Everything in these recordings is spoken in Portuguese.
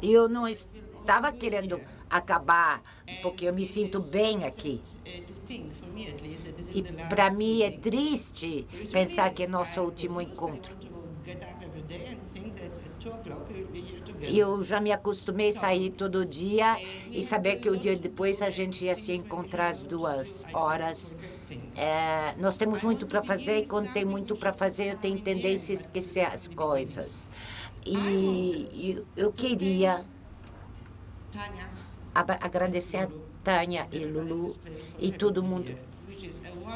Eu não estava querendo acabar, porque eu me sinto bem aqui. E para mim é triste pensar que é nosso último encontro. Eu já me acostumei a sair todo dia e saber que o dia depois a gente ia se encontrar às 2 horas. Nós temos muito para fazer e quando tem muito para fazer eu tenho tendência a esquecer as coisas. E eu queria agradecer a Tânia e Lulu e todo mundo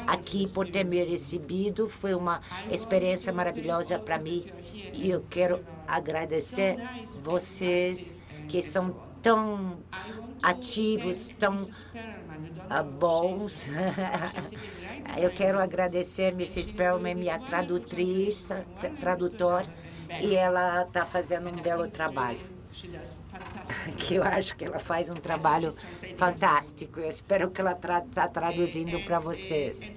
aqui por ter me recebido. Foi uma experiência maravilhosa para mim e eu quero agradecer vocês que são tão ativos, tão bons. Eu quero agradecer a Mrs. Perlman, minha tradutora, e ela está fazendo um belo trabalho. Que eu acho que ela faz um trabalho fantástico. Eu espero que ela está traduzindo para vocês.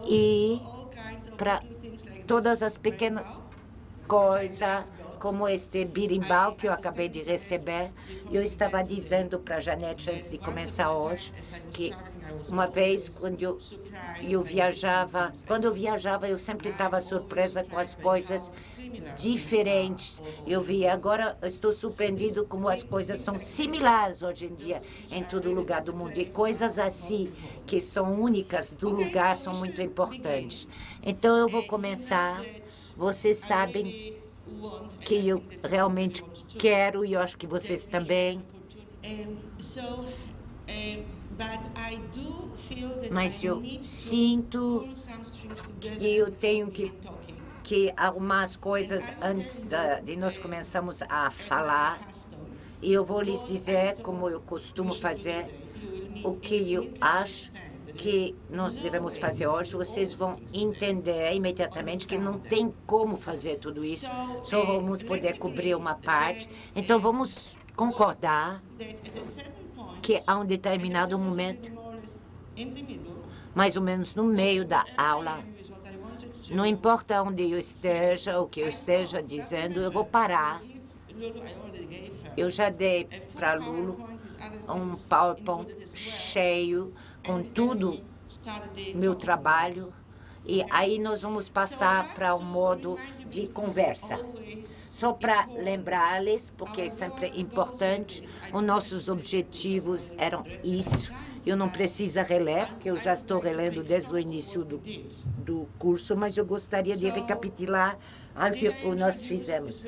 E para todas as pequenas coisas, como este birimbau que eu acabei de receber, eu estava dizendo para a Janete antes de começar hoje, que uma vez quando eu viajava, eu sempre estava surpresa com as coisas diferentes. Eu vi, agora estou surpreendido como as coisas são similares hoje em dia em todo lugar do mundo. E coisas assim, que são únicas do lugar, são muito importantes. Então eu vou começar. Vocês sabem que eu realmente quero, e eu acho que vocês também. Mas eu sinto que eu tenho que arrumar as coisas antes de nós começarmos a falar. E eu vou lhes dizer, como eu costumo fazer, o que eu acho que nós devemos fazer hoje. Vocês vão entender imediatamente que não tem como fazer tudo isso, só vamos poder cobrir uma parte. Então vamos concordar que há um determinado momento, mais ou menos no meio da aula, não importa onde eu esteja, o que eu esteja dizendo, eu vou parar. Eu já dei para Lulu um PowerPoint cheio com tudo meu trabalho, e aí nós vamos passar para um modo de conversa. Só para lembrar-lhes, porque é sempre importante, os nossos objetivos eram isso. Eu não preciso reler, porque eu já estou relendo desde o início do curso, mas eu gostaria de recapitular o que nós fizemos.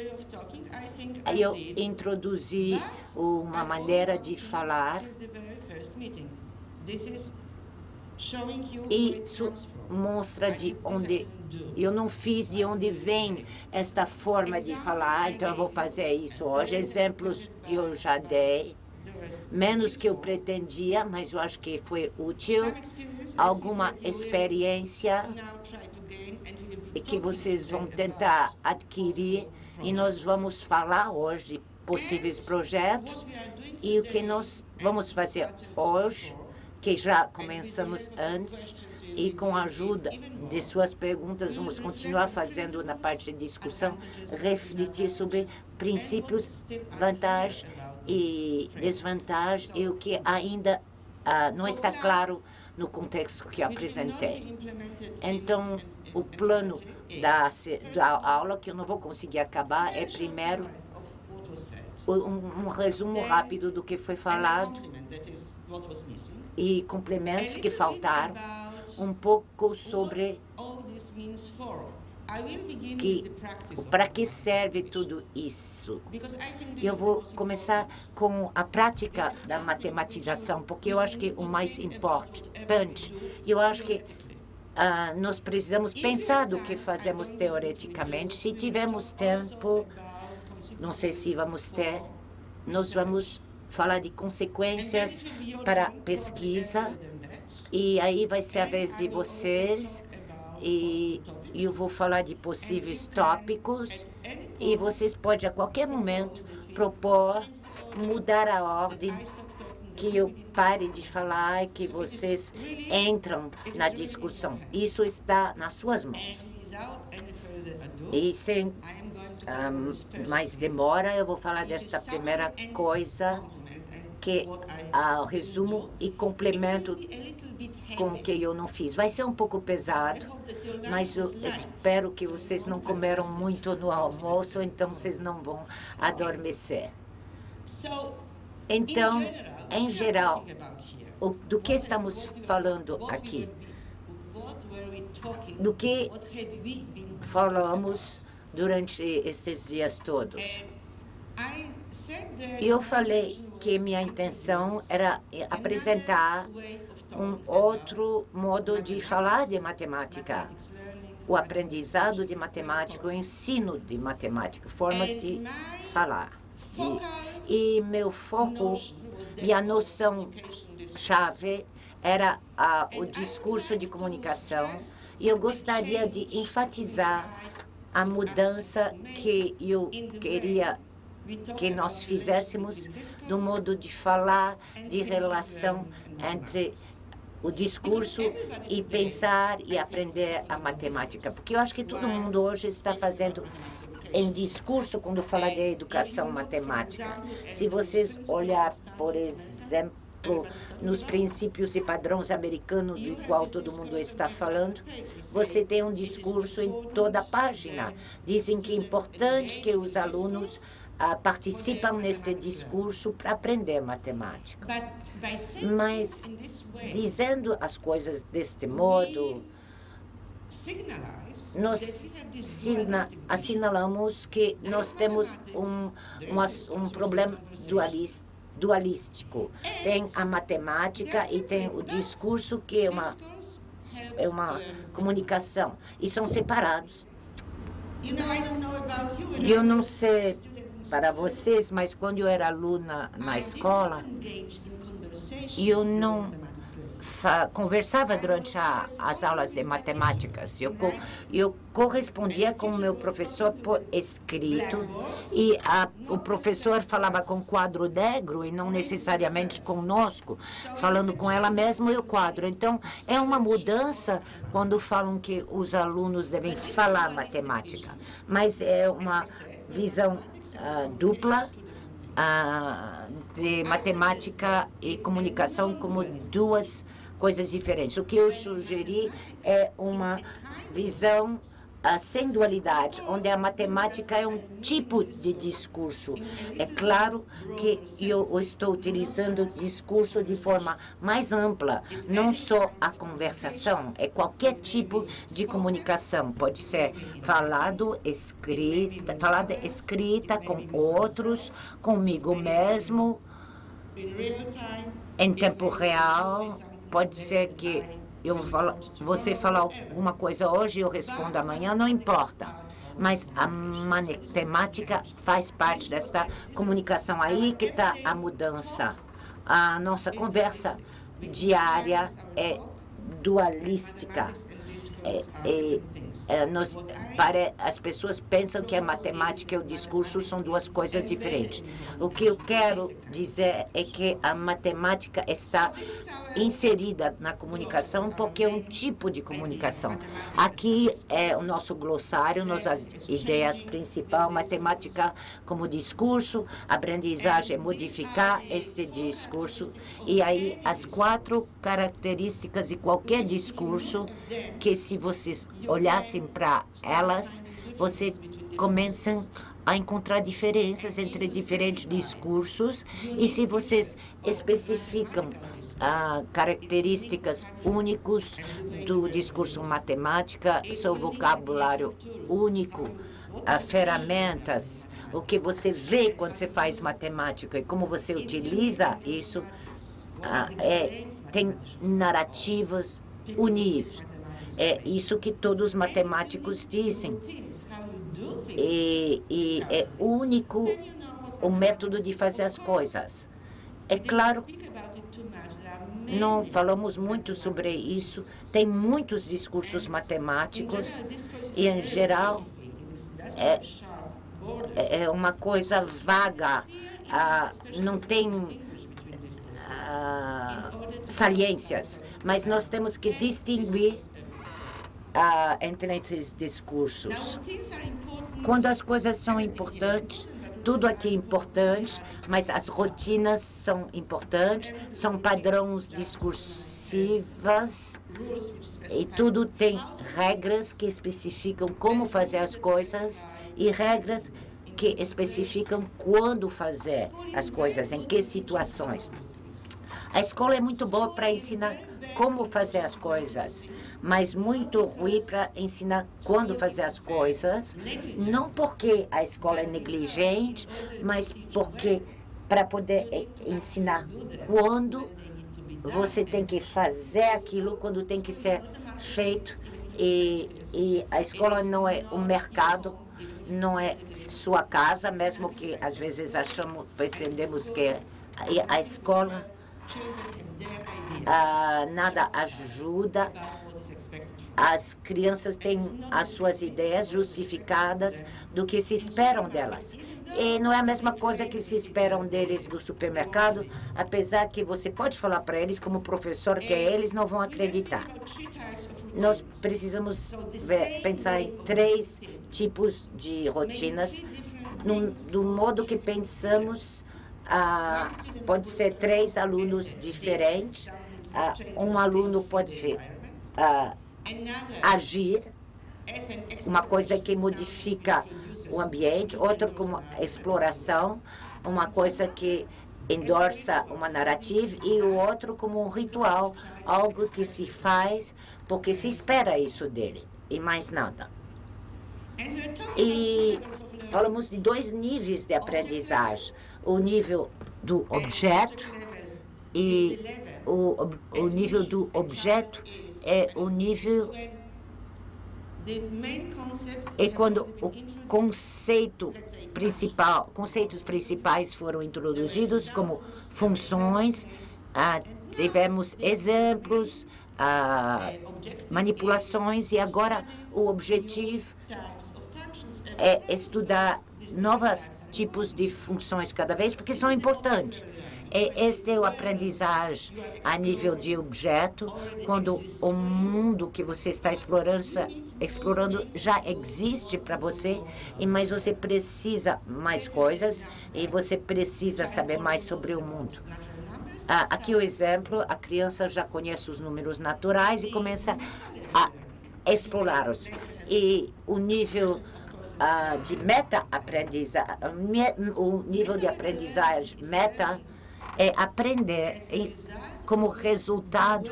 Aí eu introduzi uma maneira de falar, e isso mostra de onde eu não fiz, de onde vem esta forma de falar. Então eu vou fazer isso hoje. Exemplos eu já dei, menos que eu pretendia, mas eu acho que foi útil. Alguma experiência e que vocês vão tentar adquirir, e nós vamos falar hoje de possíveis projetos e o que nós vamos fazer hoje, que já começamos antes, e com a ajuda de suas perguntas vamos continuar fazendo na parte de discussão, refletir sobre princípios, vantagens e desvantagens, e o que ainda não está claro no contexto que eu apresentei. Então, o plano da aula, que eu não vou conseguir acabar, é primeiro um resumo rápido do que foi falado e complementos que faltaram, um pouco sobre para que serve tudo isso. Eu vou começar com a prática da matematização, porque eu acho que o mais importante, eu acho que nós precisamos pensar do que fazemos teoreticamente. Se tivermos tempo, não sei se vamos ter, nós vamos falar de consequências para pesquisa, e aí vai ser a vez de vocês, e eu vou falar de possíveis tópicos, e vocês podem a qualquer momento propor mudar a ordem, que eu pare de falar e que vocês entram na discussão. Isso está nas suas mãos. E sem mais demora, eu vou falar desta primeira coisa, que o resumo e complemento com o que eu não fiz. Vai ser um pouco pesado, mas eu espero que vocês não comeram muito no almoço, então vocês não vão adormecer. Então, em geral, do que estamos falando aqui? Do que falamos durante estes dias todos? Eu falei que minha intenção era apresentar um outro modo de falar de matemática, o aprendizado de matemática, o ensino de matemática, formas de falar. E meu foco, minha noção-chave era o discurso de comunicação, e eu gostaria de enfatizar a mudança que eu queria que nós fizéssemos do modo de falar, de relação entre o discurso e pensar e aprender a matemática. Porque eu acho que todo mundo hoje está fazendo em discurso quando fala de educação matemática. Se vocês olhar, por exemplo, nos princípios e padrões americanos do qual todo mundo está falando, você tem um discurso em toda a página. Dizem que é importante que os alunos participam neste discurso para aprender matemática. Mas, dizendo as coisas deste modo, nós assinalamos que nós temos um problema dualístico. Tem a matemática e tem o discurso, que é uma comunicação, e são separados. Eu não sei para vocês, mas quando eu era aluna na escola, eu não conversava durante as aulas de matemáticas. Eu correspondia com o meu professor por escrito, e o professor falava com quadro negro e não necessariamente conosco, falando com ela mesma e o quadro. Então, é uma mudança quando falam que os alunos devem falar matemática, mas é uma visão dupla de matemática e comunicação como duas coisas diferentes. O que eu sugeri é uma visão sem dualidade, onde a matemática é um tipo de discurso. É claro que eu estou utilizando o discurso de forma mais ampla, não só a conversação, é qualquer tipo de comunicação. Pode ser falada escrita com outros, comigo mesmo, em tempo real. Pode ser que você falar alguma coisa hoje e eu respondo amanhã, não importa. Mas a matemática faz parte dessa comunicação. Aí que está a mudança. A nossa conversa diária é dualística. As pessoas pensam que a matemática e o discurso são duas coisas diferentes. O que eu quero dizer é que a matemática está inserida na comunicação porque é um tipo de comunicação. Aqui é o nosso glossário, nossas ideias principais, matemática como discurso, aprendizagem é modificar este discurso, e aí as 4 características de qualquer discurso, que se vocês olhassem para elas, vocês começam a encontrar diferenças entre diferentes discursos, e se vocês especificam características únicas do discurso matemática, seu vocabulário único, ferramentas, o que você vê quando você faz matemática e como você utiliza isso, tem narrativas unidas. É isso que todos os matemáticos dizem. E é único o método de fazer as coisas. É claro, não falamos muito sobre isso. Tem muitos discursos matemáticos e, em geral, é uma coisa vaga, não tem saliências, mas nós temos que distinguir entre esses discursos. Quando as coisas são importantes, tudo aqui é importante, mas as rotinas são importantes, são padrões discursivos e tudo tem regras que especificam como fazer as coisas e regras que especificam quando fazer as coisas, em que situações. A escola é muito boa para ensinar como fazer as coisas, mas muito ruim para ensinar quando fazer as coisas. Não porque a escola é negligente, mas porque para poder ensinar quando você tem que fazer aquilo, quando tem que ser feito. E a escola não é um mercado, não é sua casa, mesmo que às vezes pretendemos que a escola nada ajuda. As crianças têm as suas ideias justificadas do que se esperam delas. E não é a mesma coisa que se esperam deles do supermercado, apesar que você pode falar para eles como professor que eles não vão acreditar. Nós precisamos pensar em 3 tipos de rotinas, do modo que pensamos. Pode ser 3 alunos diferentes. Um aluno pode agir, uma coisa que modifica o ambiente, outro como exploração, uma coisa que endorça uma narrativa, e o outro como um ritual, algo que se faz porque se espera isso dele, e mais nada. E falamos de 2 níveis de aprendizagem, o nível do objeto, e o nível do objeto é o nível quando o conceitos principais foram introduzidos como funções, tivemos exemplos, manipulações, e agora o objetivo é estudar novos tipos de funções cada vez, porque são importantes. Este é o aprendizagem a nível de objeto, quando o mundo que você está explorando já existe para você, mas você precisa mais coisas e você precisa saber mais sobre o mundo. Aqui o exemplo, a criança já conhece os números naturais e começa a explorá-los. E o nível de meta-aprendizagem, o nível de aprendizagem meta é aprender como resultado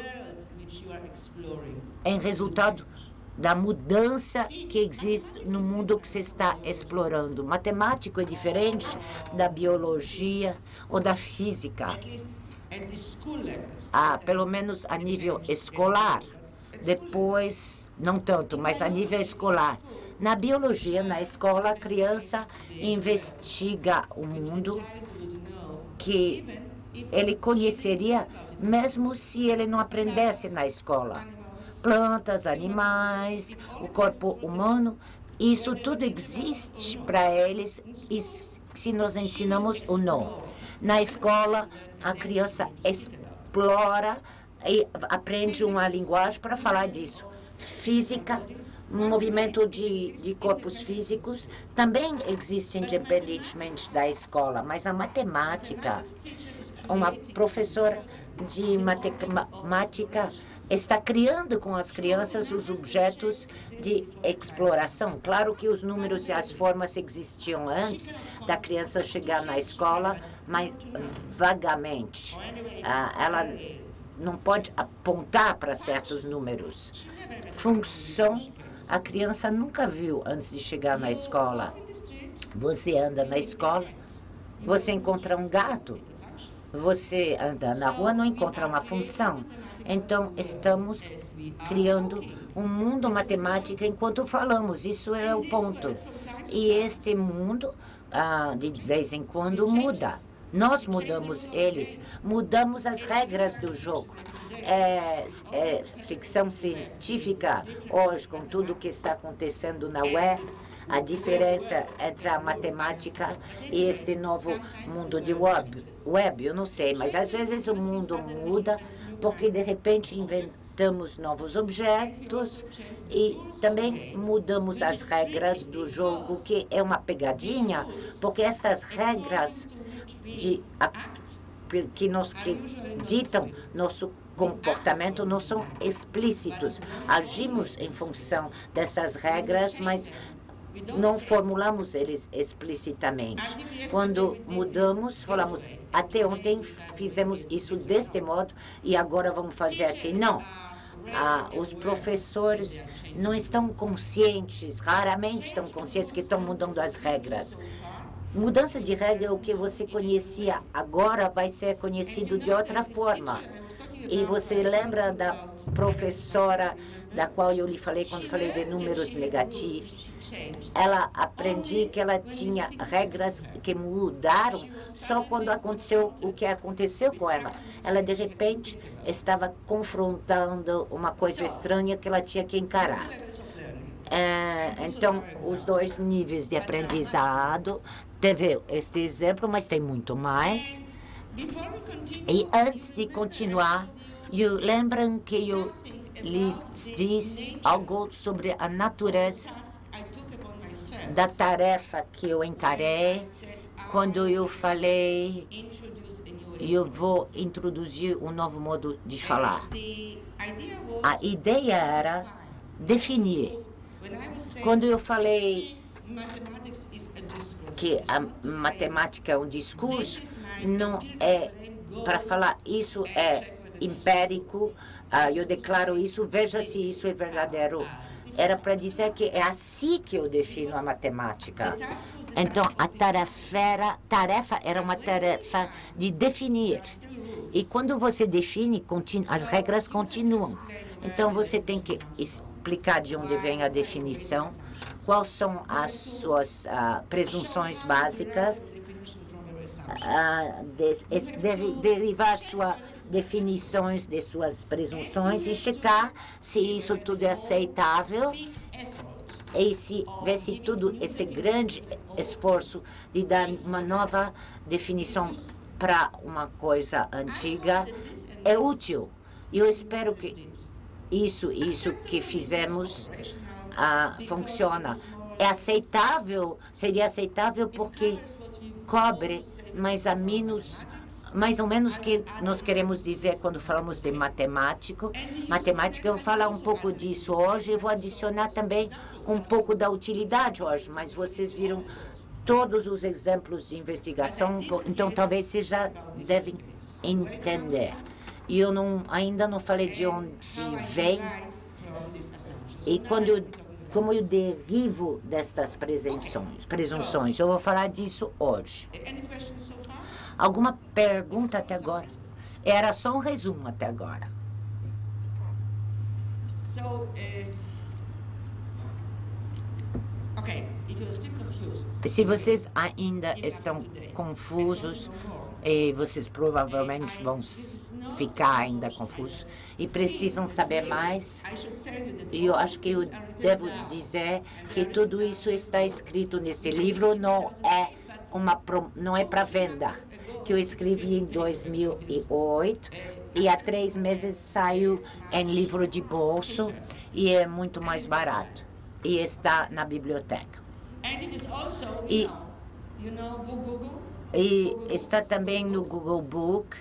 da mudança que existe no mundo que você está explorando. Matemático é diferente da biologia ou da física. Pelo menos a nível escolar. Depois, não tanto, mas a nível escolar. Na biologia, na escola, a criança investiga o mundo que ele conheceria mesmo se ele não aprendesse na escola. Plantas, animais, o corpo humano, isso tudo existe para eles, e se nós ensinamos ou não. Na escola, a criança explora e aprende uma linguagem para falar disso. Física, movimento de corpos físicos também existe independentemente da escola, mas a matemática, uma professora de matemática está criando com as crianças os objetos de exploração. Claro que os números e as formas existiam antes da criança chegar na escola, mas vagamente. Ela não pode apontar para certos números. Função, a criança nunca viu antes de chegar na escola. Você anda na escola, você encontra um gato. Você anda na rua, não encontra uma função. Então, estamos criando um mundo matemático enquanto falamos. Isso é o ponto. E este mundo, de vez em quando, muda. Nós mudamos eles, mudamos as regras do jogo. Ficção científica, hoje, com tudo o que está acontecendo na web, a diferença entre a matemática e este novo mundo de web, eu não sei, mas às vezes o mundo muda porque de repente inventamos novos objetos e também mudamos as regras do jogo, que é uma pegadinha, porque essas regras que ditam nosso comportamento não são explícitos. Agimos em função dessas regras, mas não formulamos eles explicitamente. Quando mudamos, falamos, até ontem fizemos isso deste modo e agora vamos fazer assim. Não. Os professores não estão conscientes, raramente estão conscientes que estão mudando as regras. Mudança de regra é o que você conhecia agora vai ser conhecido de outra forma. E você lembra da professora da qual eu lhe falei quando falei de números negativos? Ela aprendi que ela tinha regras que mudaram só quando aconteceu o que aconteceu com ela. Ela, de repente, estava confrontando uma coisa estranha que ela tinha que encarar. Então, os dois níveis de aprendizado, teve este exemplo, mas tem muito mais. E antes de continuar, lembram que eu lhes disse algo sobre a natureza da tarefa que eu encarei quando eu falei eu vou introduzir um novo modo de falar. A ideia era definir. Quando eu falei que a matemática é um discurso, não é para falar isso é empírico, eu declaro isso, veja se isso é verdadeiro. Era para dizer que é assim que eu defino a matemática. Então, a tarefa era uma tarefa de definir. E quando você define, as regras continuam. Então, você tem que explicar de onde vem a definição, quais são as suas presunções básicas, derivar suas definições de suas presunções e checar se isso tudo é aceitável e ver se tudo este grande esforço de dar uma nova definição para uma coisa antiga é útil. E eu espero que isso que fizemos funciona. É aceitável, seria aceitável porque cobre mais ou menos o que nós queremos dizer quando falamos de matemática. Matemática, eu vou falar um pouco disso hoje, eu vou adicionar também um pouco da utilidade hoje, mas vocês viram todos os exemplos de investigação, então talvez vocês já devem entender. E eu ainda não falei de onde vem e como eu derivo destas presunções. Eu vou falar disso hoje. Alguma pergunta até agora? Era só um resumo até agora. Se vocês ainda estão confusos, e vocês provavelmente vão ficar ainda confusos e precisam saber mais, e eu acho que eu devo dizer que tudo isso está escrito nesse livro, não é para venda, que eu escrevi em 2008 e há 3 meses saiu em livro de bolso e é muito mais barato e está na biblioteca. E está também no Google Book.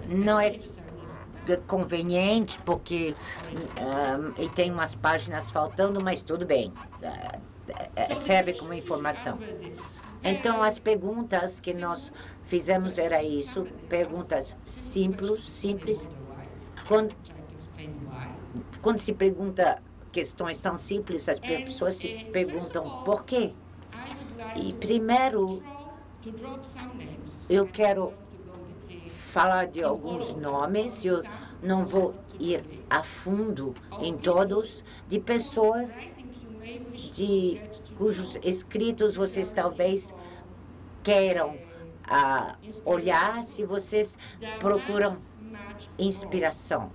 Não é conveniente porque e tem umas páginas faltando, mas tudo bem, serve como informação. Então, as perguntas que nós fizemos era isso, perguntas simples. Quando se pergunta questões tão simples, as pessoas se perguntam por quê. E primeiro, eu quero falar de alguns nomes, eu não vou ir a fundo em todos, de pessoas cujos escritos vocês talvez queiram olhar se vocês procuram inspiração.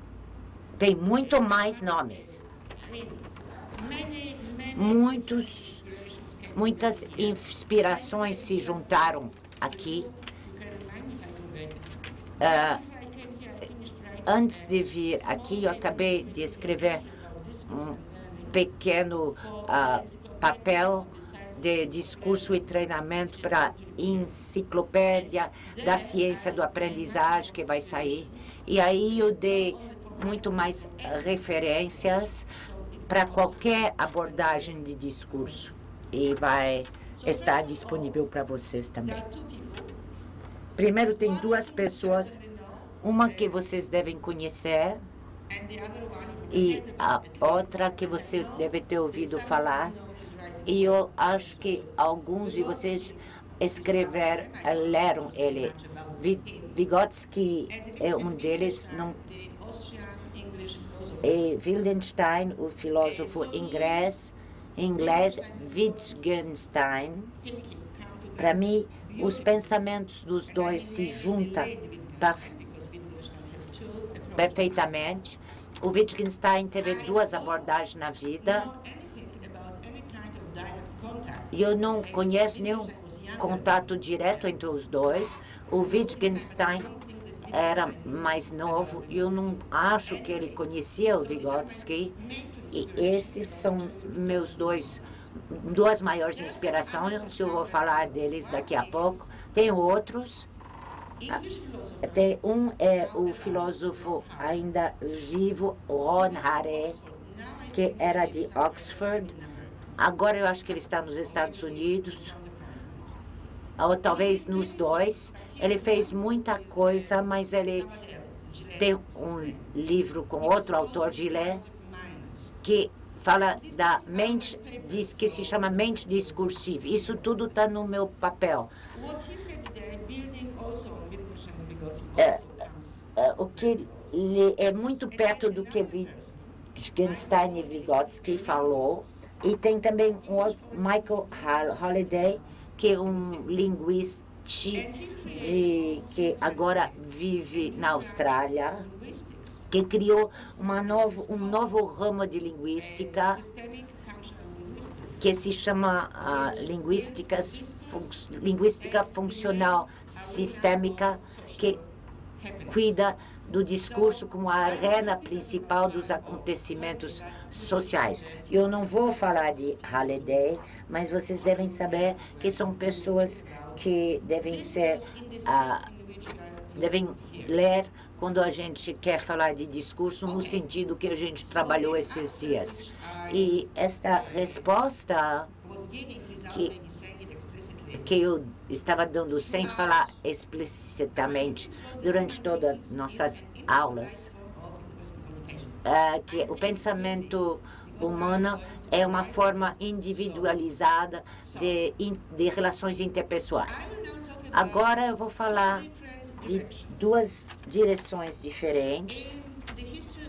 Tem muito mais nomes. Muitas inspirações se juntaram aqui. Antes de vir aqui, eu acabei de escrever um pequeno papel de discurso e treinamento para a enciclopédia da ciência do aprendizagem que vai sair. E aí eu dei muito mais referências para qualquer abordagem de discurso. E vai estar disponível para vocês também. Primeiro, tem duas pessoas, uma que vocês devem conhecer e a outra que você deve ter ouvido falar. E eu acho que alguns de vocês leram ele. Vygotsky é um deles. E Wittgenstein, o filósofo inglês, Wittgenstein. Para mim, os pensamentos dos dois se juntam perfeitamente. O Wittgenstein teve duas abordagens na vida. Eu não conheço nenhum contato direto entre os dois. O Wittgenstein era mais novo. Eu não acho que ele conhecia o Vygotsky. E esses são meus duas maiores inspirações. Eu vou falar deles daqui a pouco. Tem outros. Um é o filósofo ainda vivo, Ron Haré, que era de Oxford. Agora eu acho que ele está nos Estados Unidos, ou talvez nos dois. Ele fez muita coisa, mas ele tem um livro com outro autor, Gillet, que fala da mente, diz que se chama mente discursiva. Isso tudo está no meu papel. O que é muito perto do que Wittgenstein e Vygotsky falou. E tem também o Michael Holliday, que é um linguista que agora vive na Austrália, que criou um novo ramo de linguística que se chama linguística funcional sistêmica, que cuida do discurso como a arena principal dos acontecimentos sociais. Eu não vou falar de Halliday, mas vocês devem saber que são pessoas que devem ler quando a gente quer falar de discurso no sentido que a gente trabalhou esses dias. E esta resposta que eu estava dando sem falar explicitamente durante todas as nossas aulas, que o pensamento humano é uma forma individualizada de relações interpessoais. Agora eu vou falar de duas direções diferentes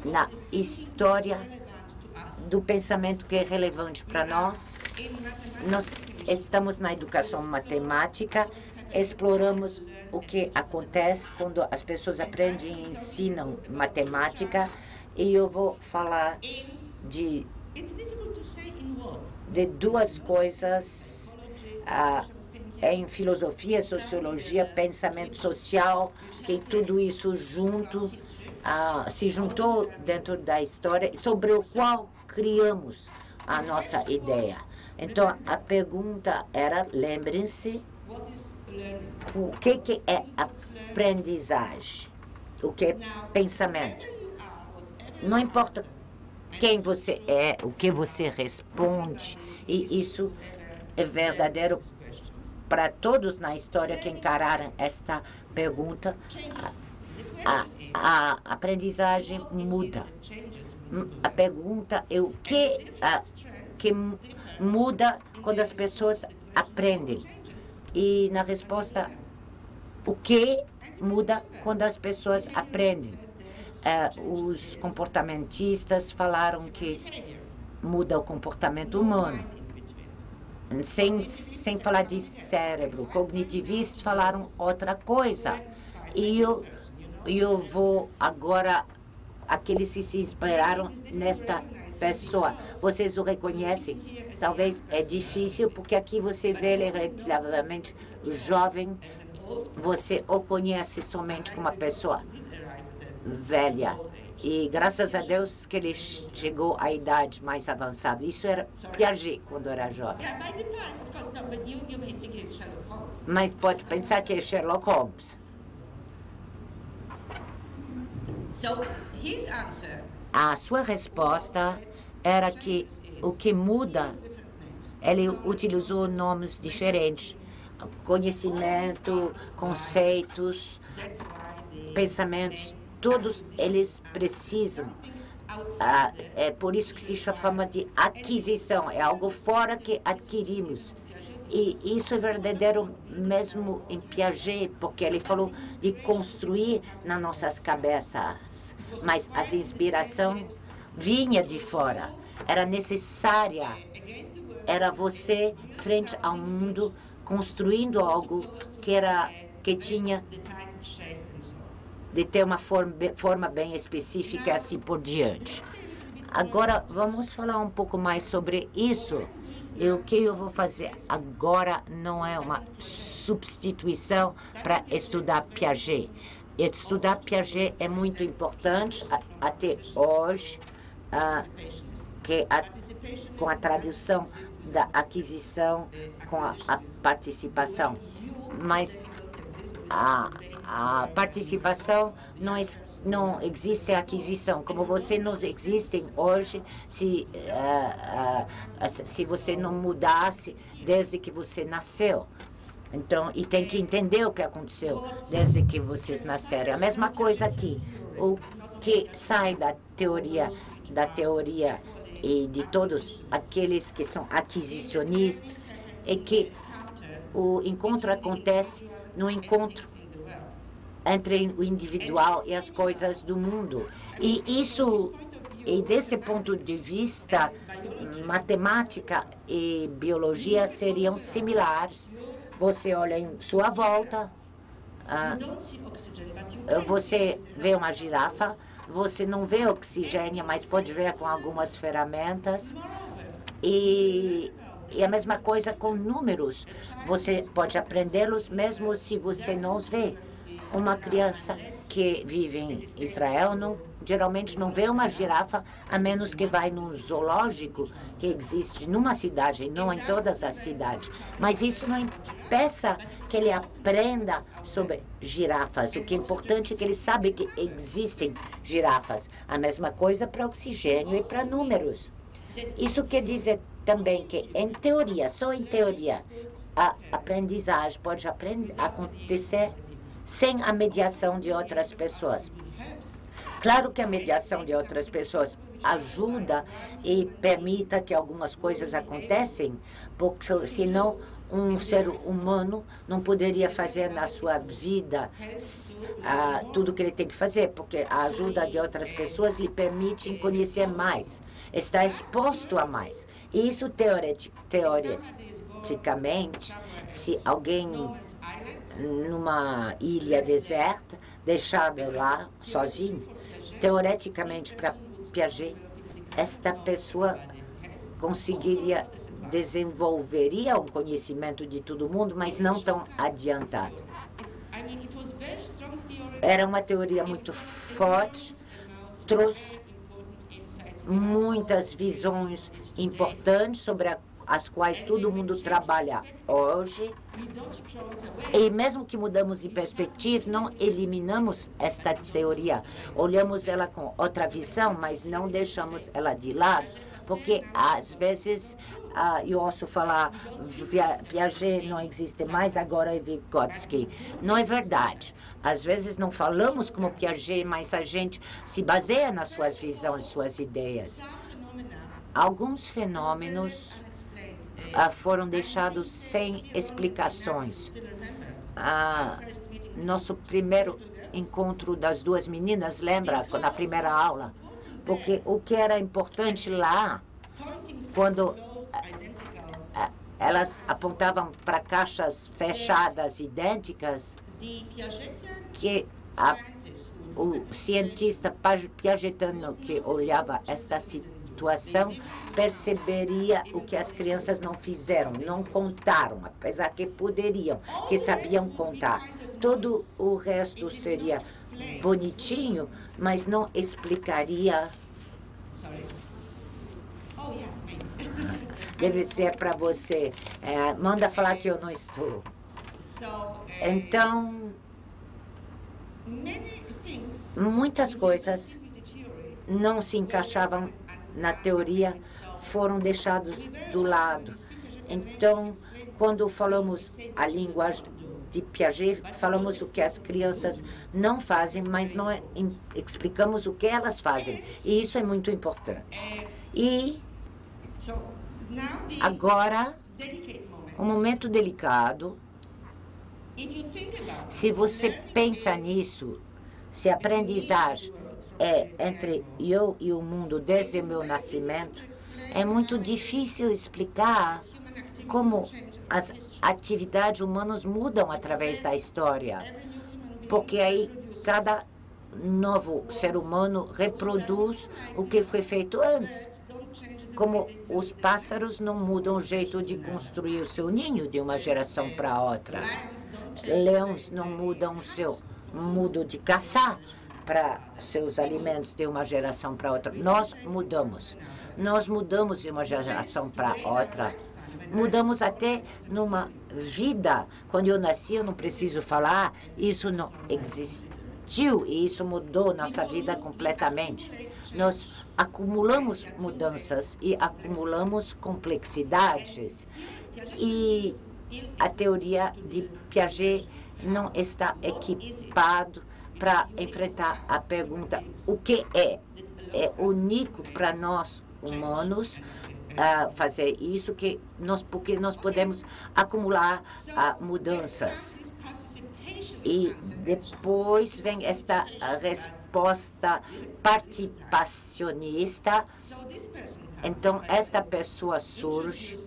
na história do pensamento que é relevante para nós. Nós estamos na educação matemática, exploramos o que acontece quando as pessoas aprendem e ensinam matemática, e eu vou falar de duas coisas em filosofia, sociologia, pensamento social, que tudo isso se juntou dentro da história, sobre o qual criamos a nossa ideia. Então, a pergunta era, lembrem-se, o que é aprendizagem? O que é pensamento? Não importa quem você é, o que você responde, e isso é verdadeiro para todos na história que encararam esta pergunta. A aprendizagem muda. A pergunta é o que muda quando as pessoas aprendem. E na resposta, o que muda quando as pessoas aprendem? Os comportamentistas falaram que muda o comportamento humano, sem falar de cérebro. Cognitivistas falaram outra coisa. E eu vou agora, aqueles que se inspiraram nesta pessoa, vocês o reconhecem? Talvez é difícil, porque aqui você vê ele relativamente jovem, você o conhece somente como uma pessoa velha. E graças a Deus que ele chegou à idade mais avançada. Isso era Piaget quando era jovem. Mas pode pensar que é Sherlock Holmes. A sua resposta era que o que muda, ele utilizou nomes diferentes. Conhecimento, conceitos, pensamentos, todos eles precisam. É por isso que se chama de aquisição. É algo fora que adquirimos. E isso é verdadeiro mesmo em Piaget, porque ele falou de construir nas nossas cabeças. Mas a inspiração vinha de fora. Era necessária. Era você, frente ao mundo, construindo algo que tinha de ter uma forma bem específica, assim por diante. Agora, vamos falar um pouco mais sobre isso. E o que eu vou fazer agora não é uma substituição para estudar Piaget. Estudar Piaget é muito importante até hoje, com a tradução da aquisição, com a participação. Mas a participação não existe a aquisição. Como você não existe hoje se você não mudasse desde que você nasceu. Então, e tem que entender o que aconteceu desde que vocês nasceram. A mesma coisa aqui. O que sai da teoria e de todos aqueles que são aquisicionistas é que o encontro acontece no encontro entre o individual e as coisas do mundo. E desse ponto de vista, matemática e biologia seriam similares. Você olha em sua volta, você vê uma girafa, você não vê oxigênio, mas pode ver com algumas ferramentas. E a mesma coisa com números. Você pode aprendê-los mesmo se você não os vê. Uma criança que vive em Israel geralmente não vê uma girafa, a menos que vai num zoológico que existe numa cidade, não em todas as cidades. Mas isso não impeça que ele aprenda sobre girafas. O que é importante é que ele sabe que existem girafas. A mesma coisa para oxigênio e para números. Isso quer dizer também que, em teoria, só em teoria, a aprendizagem pode acontecer sem a mediação de outras pessoas. Claro que a mediação de outras pessoas ajuda e permita que algumas coisas aconteçam, porque senão um ser humano não poderia fazer na sua vida tudo o que ele tem que fazer, porque a ajuda de outras pessoas lhe permite conhecer mais, está exposto a mais. E isso, teoreticamente, se alguém numa ilha deserta, deixado lá sozinho, teoreticamente, para Piaget, esta pessoa desenvolveria um conhecimento de todo mundo, mas não tão adiantado. Era uma teoria muito forte, trouxe muitas visões importantes sobre as quais todo mundo trabalha hoje. E mesmo que mudamos de perspectiva, não eliminamos esta teoria. Olhamos ela com outra visão, mas não deixamos ela de lado, porque às vezes eu ouço falar Piaget não existe mais, agora é Vygotsky. Não é verdade. Às vezes não falamos como Piaget, mas a gente se baseia nas suas visões, suas ideias. Alguns fenômenos foram deixados sem explicações. Nosso primeiro encontro das duas meninas, lembra, na primeira aula? Porque o que era importante lá, quando elas apontavam para caixas fechadas, idênticas, que o cientista piagetano que olhava esta situação, perceberia o que as crianças não fizeram, não contaram, apesar que poderiam, que sabiam contar. Todo o resto seria bonitinho, mas não explicaria. Deve ser para você. Manda falar que eu não estou. Então, muitas coisas não se encaixavam na teoria, foram deixados do lado. Então, quando falamos a linguagem de Piaget, falamos o que as crianças não fazem, mas não explicamos o que elas fazem. E isso é muito importante. E agora, um momento delicado. Se você pensa nisso, se a aprendizagem é entre eu e o mundo desde o meu nascimento, é muito difícil explicar como as atividades humanas mudam através da história. Porque aí cada novo ser humano reproduz o que foi feito antes. Como os pássaros não mudam o jeito de construir o seu ninho de uma geração para outra. Leões não mudam o seu modo de caçar para seus alimentos de uma geração para outra. Nós mudamos. Nós mudamos de uma geração para outra. Mudamos até numa vida. Quando eu nasci, eu não preciso falar, isso não existiu e isso mudou nossa vida completamente. Nós acumulamos mudanças e acumulamos complexidades. E a teoria de Piaget não está equipado para enfrentar a pergunta o que é. É único para nós humanos fazer isso, porque nós podemos acumular mudanças. E depois vem esta resposta participacionista. Então, esta pessoa surge,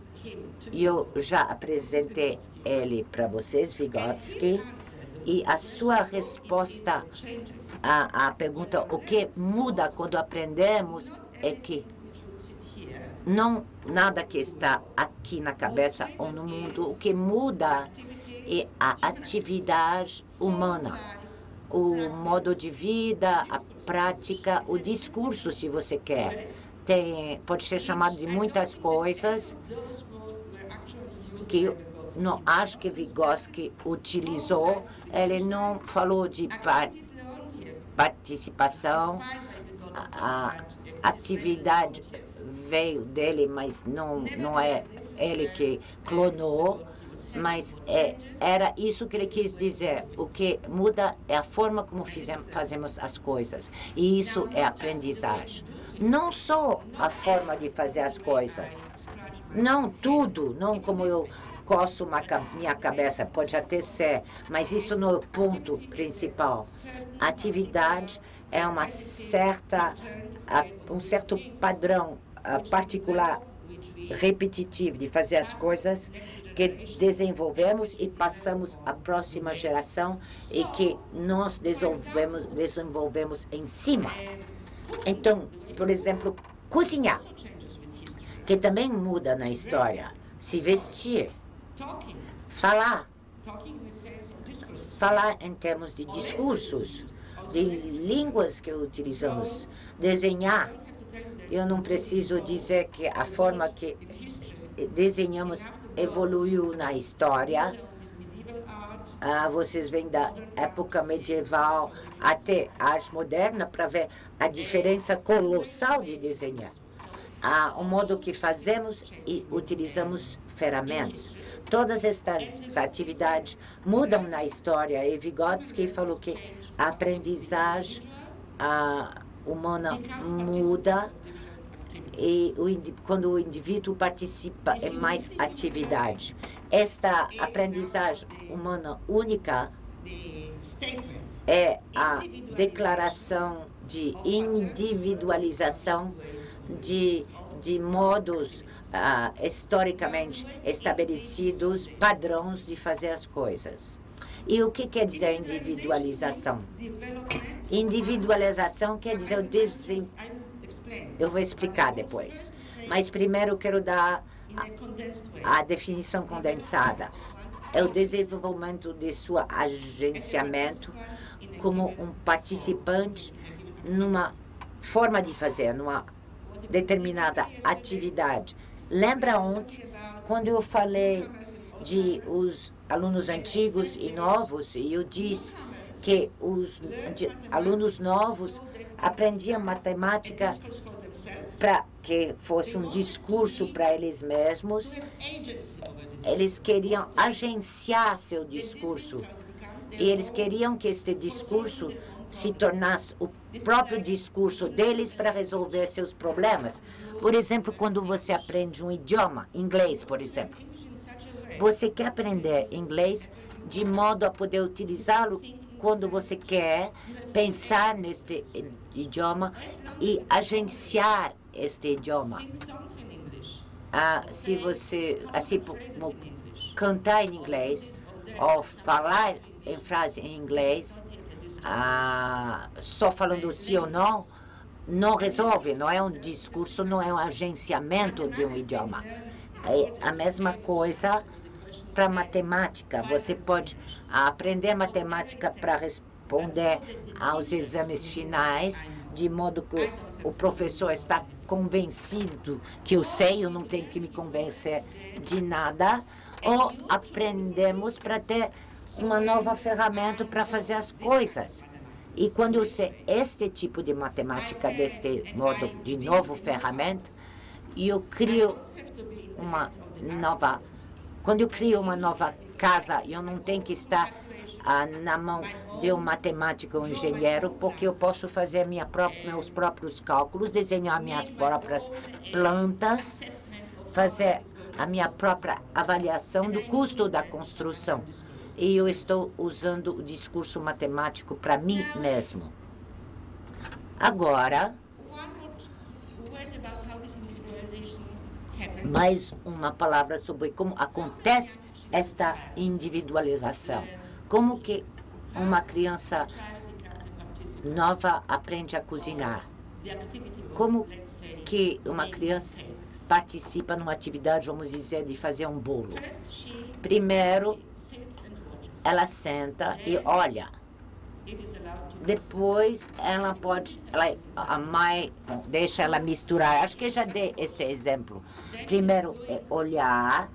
e eu já apresentei ele para vocês, Vygotsky, e a sua resposta à pergunta o que muda quando aprendemos é que não nada que está aqui na cabeça ou no mundo, o que muda é a atividade humana, o modo de vida, a prática, o discurso, se você quer. Pode ser chamado de muitas coisas que eu não acho que Vygotsky utilizou. Ele não falou de participação, a atividade veio dele, mas não é ele que clonou, mas era isso que ele quis dizer. O que muda é a forma como fazemos as coisas, e isso é aprendizagem. Não só a forma de fazer as coisas, não tudo, não como eu coço minha cabeça, pode até ser, mas isso não é o ponto principal. A atividade é um certo padrão particular, repetitivo, de fazer as coisas que desenvolvemos e passamos à próxima geração e que nós desenvolvemos em cima. Então, por exemplo, cozinhar, que também muda na história, se vestir, falar em termos de discursos, de línguas que utilizamos, desenhar. Eu não preciso dizer que a forma que desenhamos evoluiu na história. Vocês vêm da época medieval até a arte moderna para ver a diferença colossal de desenhar. O modo que fazemos e utilizamos ferramentas. Todas estas atividades mudam na história. E Vygotsky falou que a aprendizagem humana muda e quando o indivíduo participa em mais atividade. Esta aprendizagem humana única é a declaração de individualização de modos historicamente estabelecidos, padrões de fazer as coisas. E o que quer dizer individualização? Individualização quer dizer Eu vou explicar depois. Mas primeiro eu quero dar a definição condensada. É o desenvolvimento de seu agenciamento como um participante numa forma de fazer, numa determinada atividade. Lembra ontem, quando eu falei de os alunos antigos e novos, e eu disse que os alunos novos aprendiam matemática para que fosse um discurso para eles mesmos. Eles queriam agenciar seu discurso. E eles queriam que este discurso se tornasse o próprio discurso deles para resolver seus problemas. Por exemplo, quando você aprende um idioma, inglês, por exemplo, você quer aprender inglês de modo a poder utilizá-lo quando você quer pensar neste idioma e agenciar este idioma. Se você, assim, cantar em inglês ou falar em frase em inglês, só falando sim ou não, não resolve, não é um discurso, não é um agenciamento de um idioma. É a mesma coisa para matemática. Você pode aprender matemática para responder aos exames finais, de modo que o professor está convencido que eu sei, eu não tenho que me convencer de nada, ou aprendemos para ter uma nova ferramenta para fazer as coisas. E quando eu sei este tipo de matemática, deste modo de novo ferramenta, eu crio uma nova. Quando eu crio uma nova casa, eu não tenho que estar na mão de um matemático ou um engenheiro, porque eu posso fazer meus próprios cálculos, desenhar minhas próprias plantas, fazer a minha própria avaliação do custo da construção. E eu estou usando o discurso matemático para mim mesmo. Agora, mais uma palavra sobre como acontece esta individualização. Como que uma criança nova aprende a cozinhar? Como que uma criança participa numa atividade, vamos dizer, de fazer um bolo? Primeiro, ela senta e olha. Depois, a mãe deixa ela misturar. Acho que já dei este exemplo. Primeiro é olhar,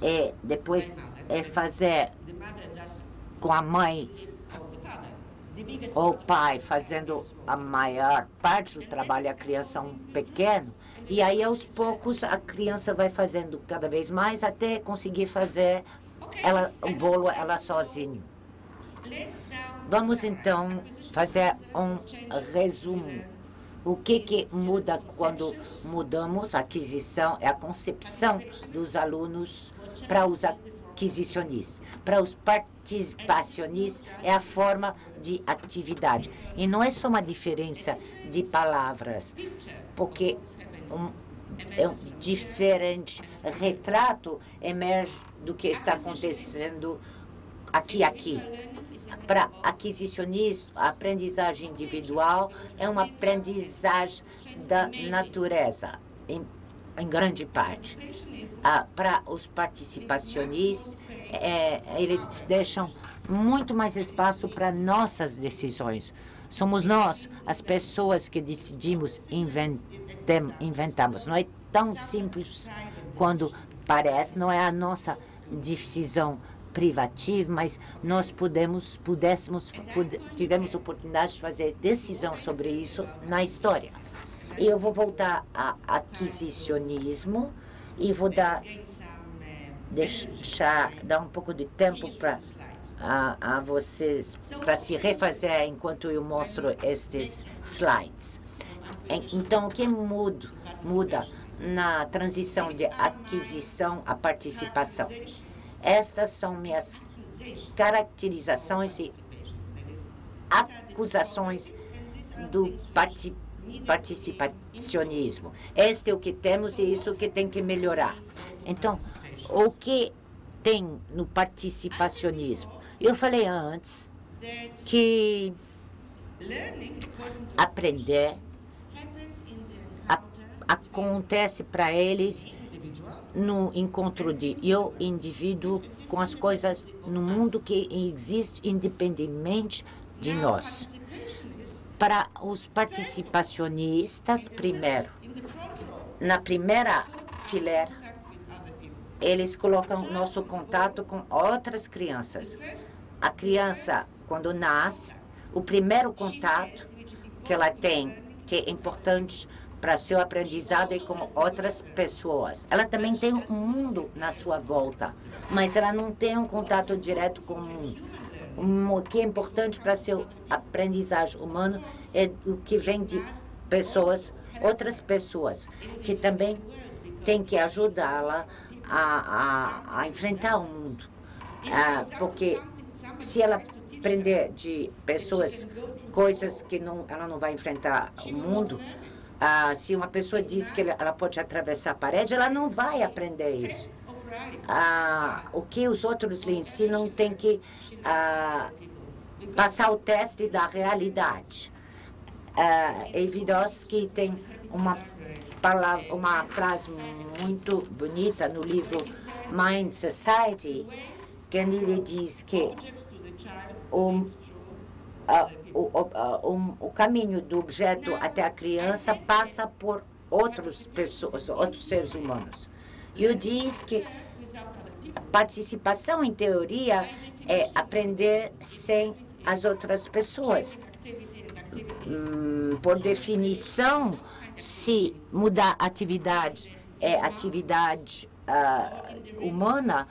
e depois é fazer com a mãe ou o pai fazendo a maior parte do trabalho, a criança pequeno, e aí aos poucos a criança vai fazendo cada vez mais até conseguir fazer o bolo ela sozinha. Vamos então fazer um resumo. O que muda quando mudamos a aquisição? É a concepção dos alunos para os aquisicionistas. Para os participacionistas, é a forma de atividade. E não é só uma diferença de palavras, porque é um diferente retrato emerge do que está acontecendo aqui. Para aquisicionista, a aprendizagem individual é uma aprendizagem da natureza, em grande parte. Para os participacionistas, eles deixam muito mais espaço para nossas decisões. Somos nós, as pessoas, que decidimos, inventamos. Não é tão simples quando parece, não é a nossa decisão privativa, mas nós tivemos oportunidade de fazer decisão sobre isso na história. E eu vou voltar a aquisicionismo e vou dar um pouco de tempo para a vocês para se refazer enquanto eu mostro estes slides. Então, o que muda na transição de aquisição à participação? Estas são minhas caracterizações e acusações do participacionismo. Este é o que temos e isso que tem que melhorar. Então, o que tem no participacionismo? Eu falei antes que aprender acontece para eles no encontro de eu, indivíduo, com as coisas no mundo que existe independentemente de nós. Para os participacionistas, primeiro, na primeira fileira, eles colocam nosso contato com outras crianças. A criança, quando nasce, o primeiro contato que ela tem, que é importante para seu aprendizado, é com outras pessoas. Ela também tem um mundo na sua volta, mas ela não tem um contato direto com o mundo. O que é importante para seu aprendizagem humano é o que vem de pessoas, outras pessoas, que também tem que ajudá-la a enfrentar o mundo. Porque se ela aprender de pessoas coisas que ela não vai enfrentar o mundo, se uma pessoa diz que ela pode atravessar a parede, ela não vai aprender isso. O que os outros lhe ensinam tem que passar o teste da realidade. Vygotsky tem uma frase muito bonita no livro Mind Society, que ele diz que o caminho do objeto até a criança passa por outras pessoas, outros seres humanos. E eu diz que a participação em teoria é aprender sem as outras pessoas. Por definição, se mudar a atividade é atividade humana,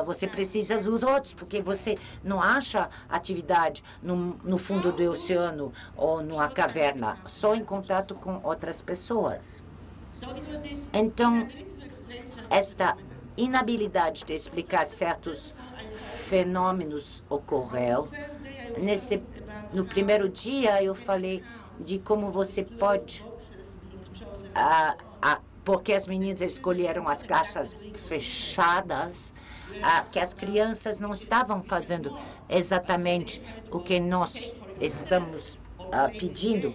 você precisa dos outros, porque você não acha atividade no fundo do oceano ou numa caverna, só em contato com outras pessoas. Então, esta inabilidade de explicar certos fenômenos ocorreu. No primeiro dia, eu falei de como você pode, porque as meninas escolheram as caixas fechadas, que as crianças não estavam fazendo exatamente o que nós estamos pedindo.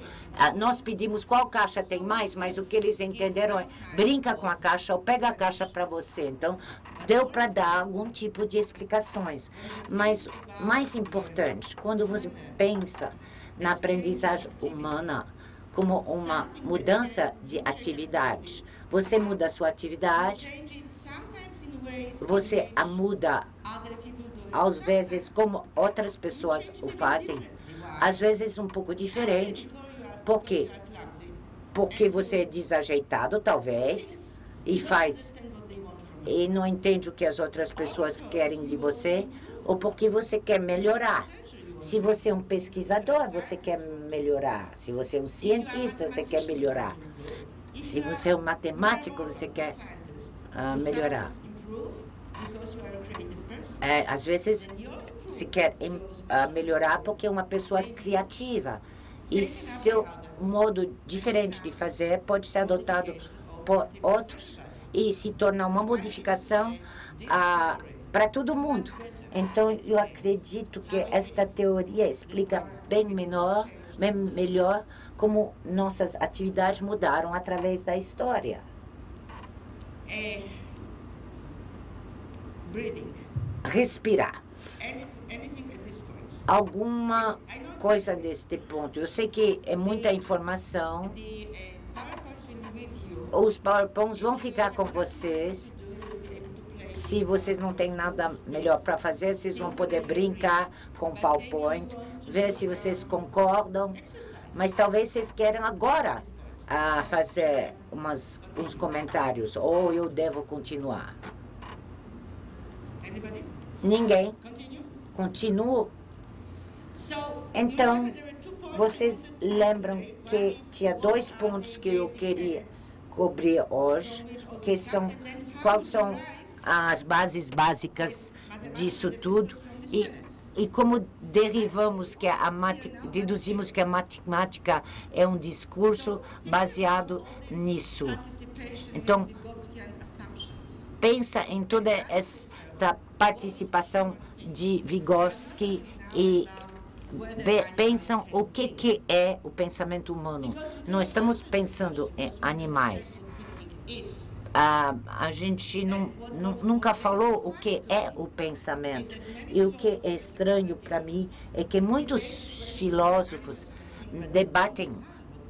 Nós pedimos qual caixa tem mais, mas o que eles entenderam é brinca com a caixa ou pega a caixa para você. Então, deu para dar algum tipo de explicações. Mas, mais importante, quando você pensa na aprendizagem humana como uma mudança de atividade, você muda a sua atividade, você a muda, às vezes, como outras pessoas o fazem, às vezes um pouco diferente. Por quê? Porque você é desajeitado, talvez, e não entende o que as outras pessoas querem de você, ou porque você quer melhorar. Se você é um pesquisador, você quer melhorar. Se você é um cientista, você quer melhorar. Se você é um matemático, você quer melhorar. Às vezes, se quer melhorar porque é uma pessoa criativa. E seu modo diferente de fazer pode ser adotado por outros e se tornar uma modificação para todo mundo. Então, eu acredito que esta teoria explica bem melhor como nossas atividades mudaram através da história. Respirar. Alguma coisa deste ponto. Eu sei que é muita informação. Os PowerPoints vão ficar com vocês. Se vocês não têm nada melhor para fazer, vocês vão poder brincar com o PowerPoint, ver se vocês concordam. Mas talvez vocês queiram agora fazer uns comentários, ou eu devo continuar. Ninguém? Continuo? Então, vocês lembram que tinha 2 pontos que eu queria cobrir hoje, que são quais são as bases básicas disso tudo e como deduzimos que a matemática é um discurso baseado nisso. Então, pensa em toda esta participação de Vygotsky e pensam o que é o pensamento humano. Não estamos pensando em animais. A gente nunca falou o que é o pensamento. E o que é estranho para mim é que muitos filósofos debatem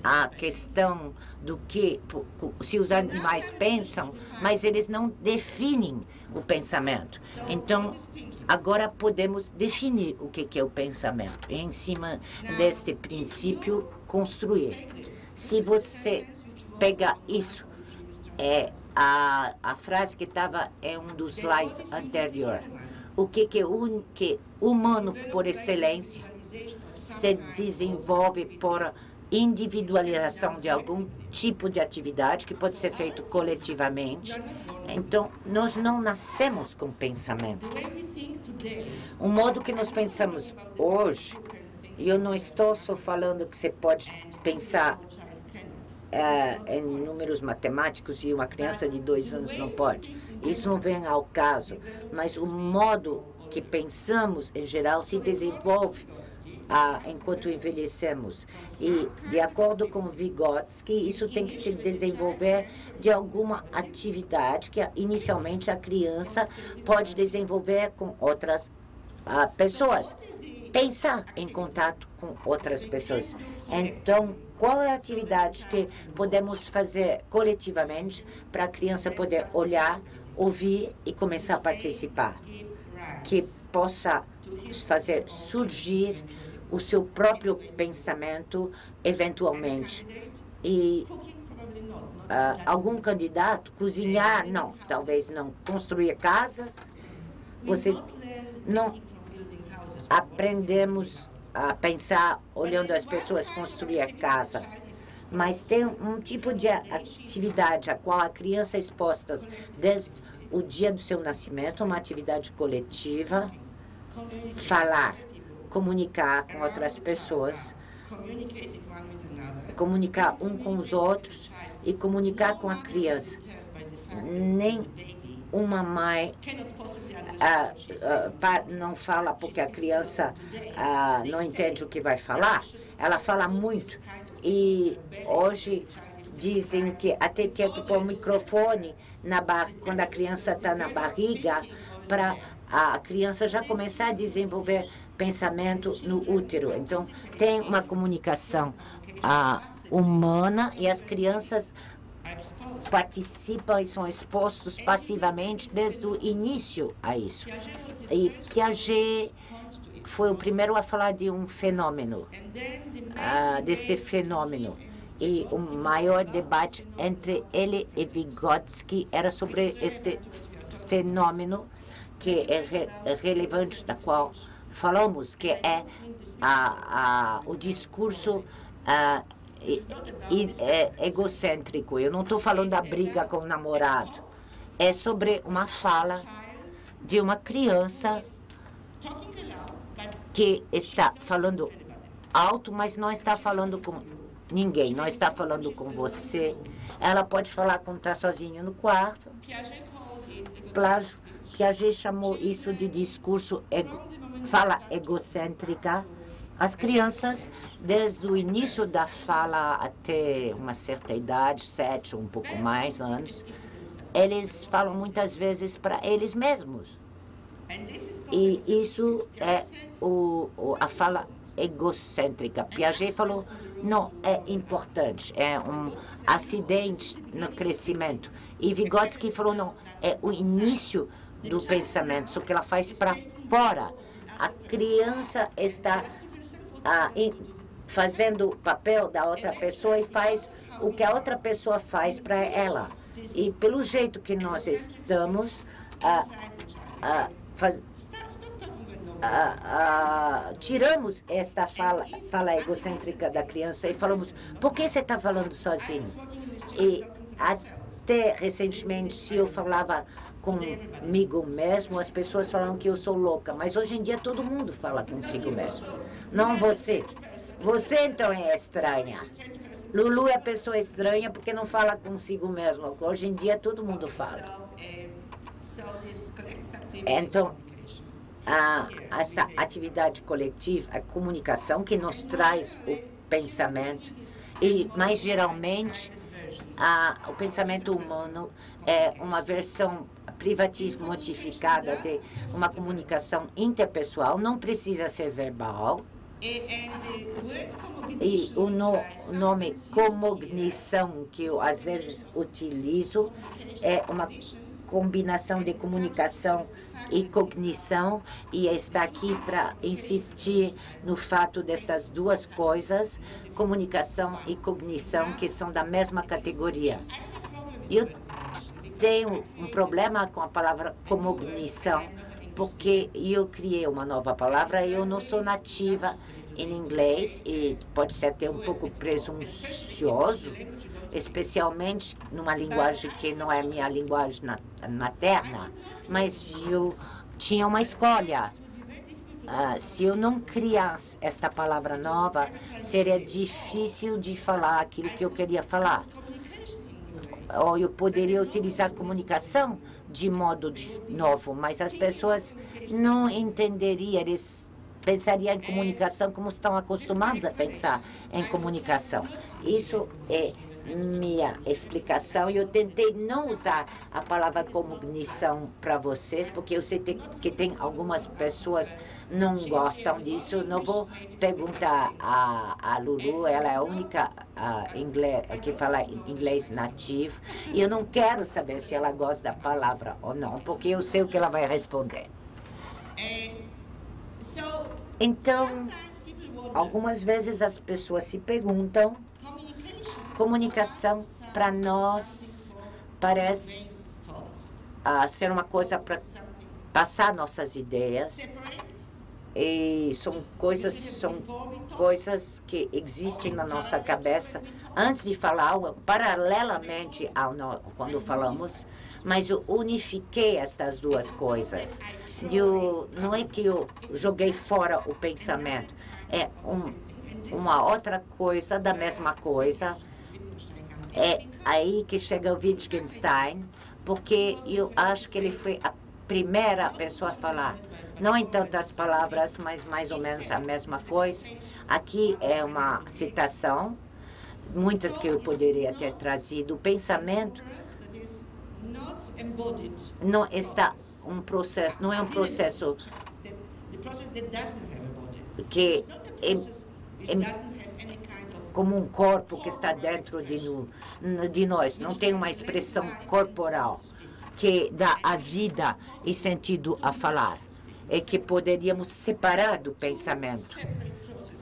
a questão do que se os animais pensam, mas eles não definem o pensamento. Então, agora podemos definir o que é o pensamento e, em cima deste princípio, construir. Se você pegar isso, a frase que estava em um dos slides anterior, o que é humano por excelência se desenvolve por individualização de algum tipo de atividade que pode ser feito coletivamente. Então, nós não nascemos com pensamento. O modo que nós pensamos hoje, e eu não estou só falando que você pode pensar em números matemáticos e uma criança de 2 anos não pode. Isso não vem ao caso, mas o modo que pensamos, em geral, se desenvolve enquanto envelhecemos. E, de acordo com Vygotsky, isso tem que se desenvolver de alguma atividade que, inicialmente, a criança pode desenvolver com outras pessoas. Pensar em contato com outras pessoas. Então, qual é a atividade que podemos fazer coletivamente para a criança poder olhar, ouvir e começar a participar? Que possa fazer surgir o seu próprio pensamento, eventualmente. E algum candidato, cozinhar, não, talvez não. Construir casas, vocês não aprendemos a pensar olhando as pessoas construir casas. Mas tem um tipo de atividade a qual a criança é exposta desde o dia do seu nascimento, uma atividade coletiva, falar, comunicar com outras pessoas, comunicar um com os outros e comunicar com a criança. Nem uma mãe não fala porque a criança não entende o que vai falar. Ela fala muito. E hoje dizem que até tinha que pôr o microfone quando a criança está na barriga, para a criança já começar a desenvolver pensamento no útero. Então, tem uma comunicação humana e as crianças participam e são expostos passivamente desde o início a isso. E Piaget foi o primeiro a falar de um fenômeno, deste fenômeno. E o maior debate entre ele e Vygotsky era sobre este fenômeno que é relevante, da qual falamos, que é o discurso egocêntrico. Eu não estou falando da briga com o namorado. É sobre uma fala de uma criança que está falando alto, mas não está falando com ninguém, não está falando com você. Ela pode falar quando está sozinha no quarto. Piaget chamou isso de discurso, fala egocêntrica. As crianças, desde o início da fala até uma certa idade, 7 ou um pouco mais anos, eles falam muitas vezes para eles mesmos. E isso é a fala egocêntrica. Piaget falou, não é importante, é um acidente no crescimento. E Vygotsky falou, não, é o início do pensamento, só que ela faz para fora. A criança está fazendo o papel da outra pessoa e faz o que a outra pessoa faz para ela. E pelo jeito que nós estamos tiramos esta fala egocêntrica da criança e falamos, por que você está falando sozinho? E até recentemente, se eu falava comigo mesmo, as pessoas falavam que eu sou louca, mas hoje em dia todo mundo fala consigo mesmo. Não você. Você então é estranha. Lulu é a pessoa estranha porque não fala consigo mesmo. Hoje em dia todo mundo fala. Então, esta atividade coletiva, a comunicação que nos traz o pensamento, e mais geralmente o pensamento humano é uma versão privativa modificada de uma comunicação interpessoal, não precisa ser verbal. E o nome comognição, que eu às vezes utilizo, é uma combinação de comunicação e cognição, e está aqui para insistir no fato dessas duas coisas, comunicação e cognição, que são da mesma categoria. Eu tenho um problema com a palavra comognição, porque eu criei uma nova palavra, eu não sou nativa em inglês, e pode ser até um pouco presunçoso, especialmente numa linguagem que não é minha linguagem materna, mas eu tinha uma escolha. Se eu não criasse esta palavra nova, seria difícil de falar aquilo que eu queria falar. Ou eu poderia utilizar comunicação de modo novo, mas as pessoas não entenderiam, eles pensariam em comunicação como estão acostumados a pensar em comunicação. Isso é minha explicação, e eu tentei não usar a palavra cognição para vocês, porque eu sei que tem algumas pessoas não gostam disso. Não vou perguntar a Lulu, ela é a única que fala inglês nativo, e eu não quero saber se ela gosta da palavra ou não, porque eu sei o que ela vai responder. Então, algumas vezes as pessoas se perguntam, comunicação para nós parece ser uma coisa para passar nossas ideias, e são coisas que existem na nossa cabeça antes de falar, paralelamente quando falamos, mas eu unifiquei essas duas coisas. Não é que eu joguei fora o pensamento, é uma outra coisa da mesma coisa. É aí que chega o Wittgenstein, porque eu acho que ele foi a primeira pessoa a falar, não em tantas palavras, mas mais ou menos a mesma coisa. Aqui é uma citação, muitas que eu poderia ter trazido. O pensamento não está não é um processo que como um corpo que está dentro de nós, não tem uma expressão corporal que dá a vida e sentido a falar, é que poderíamos separar do pensamento.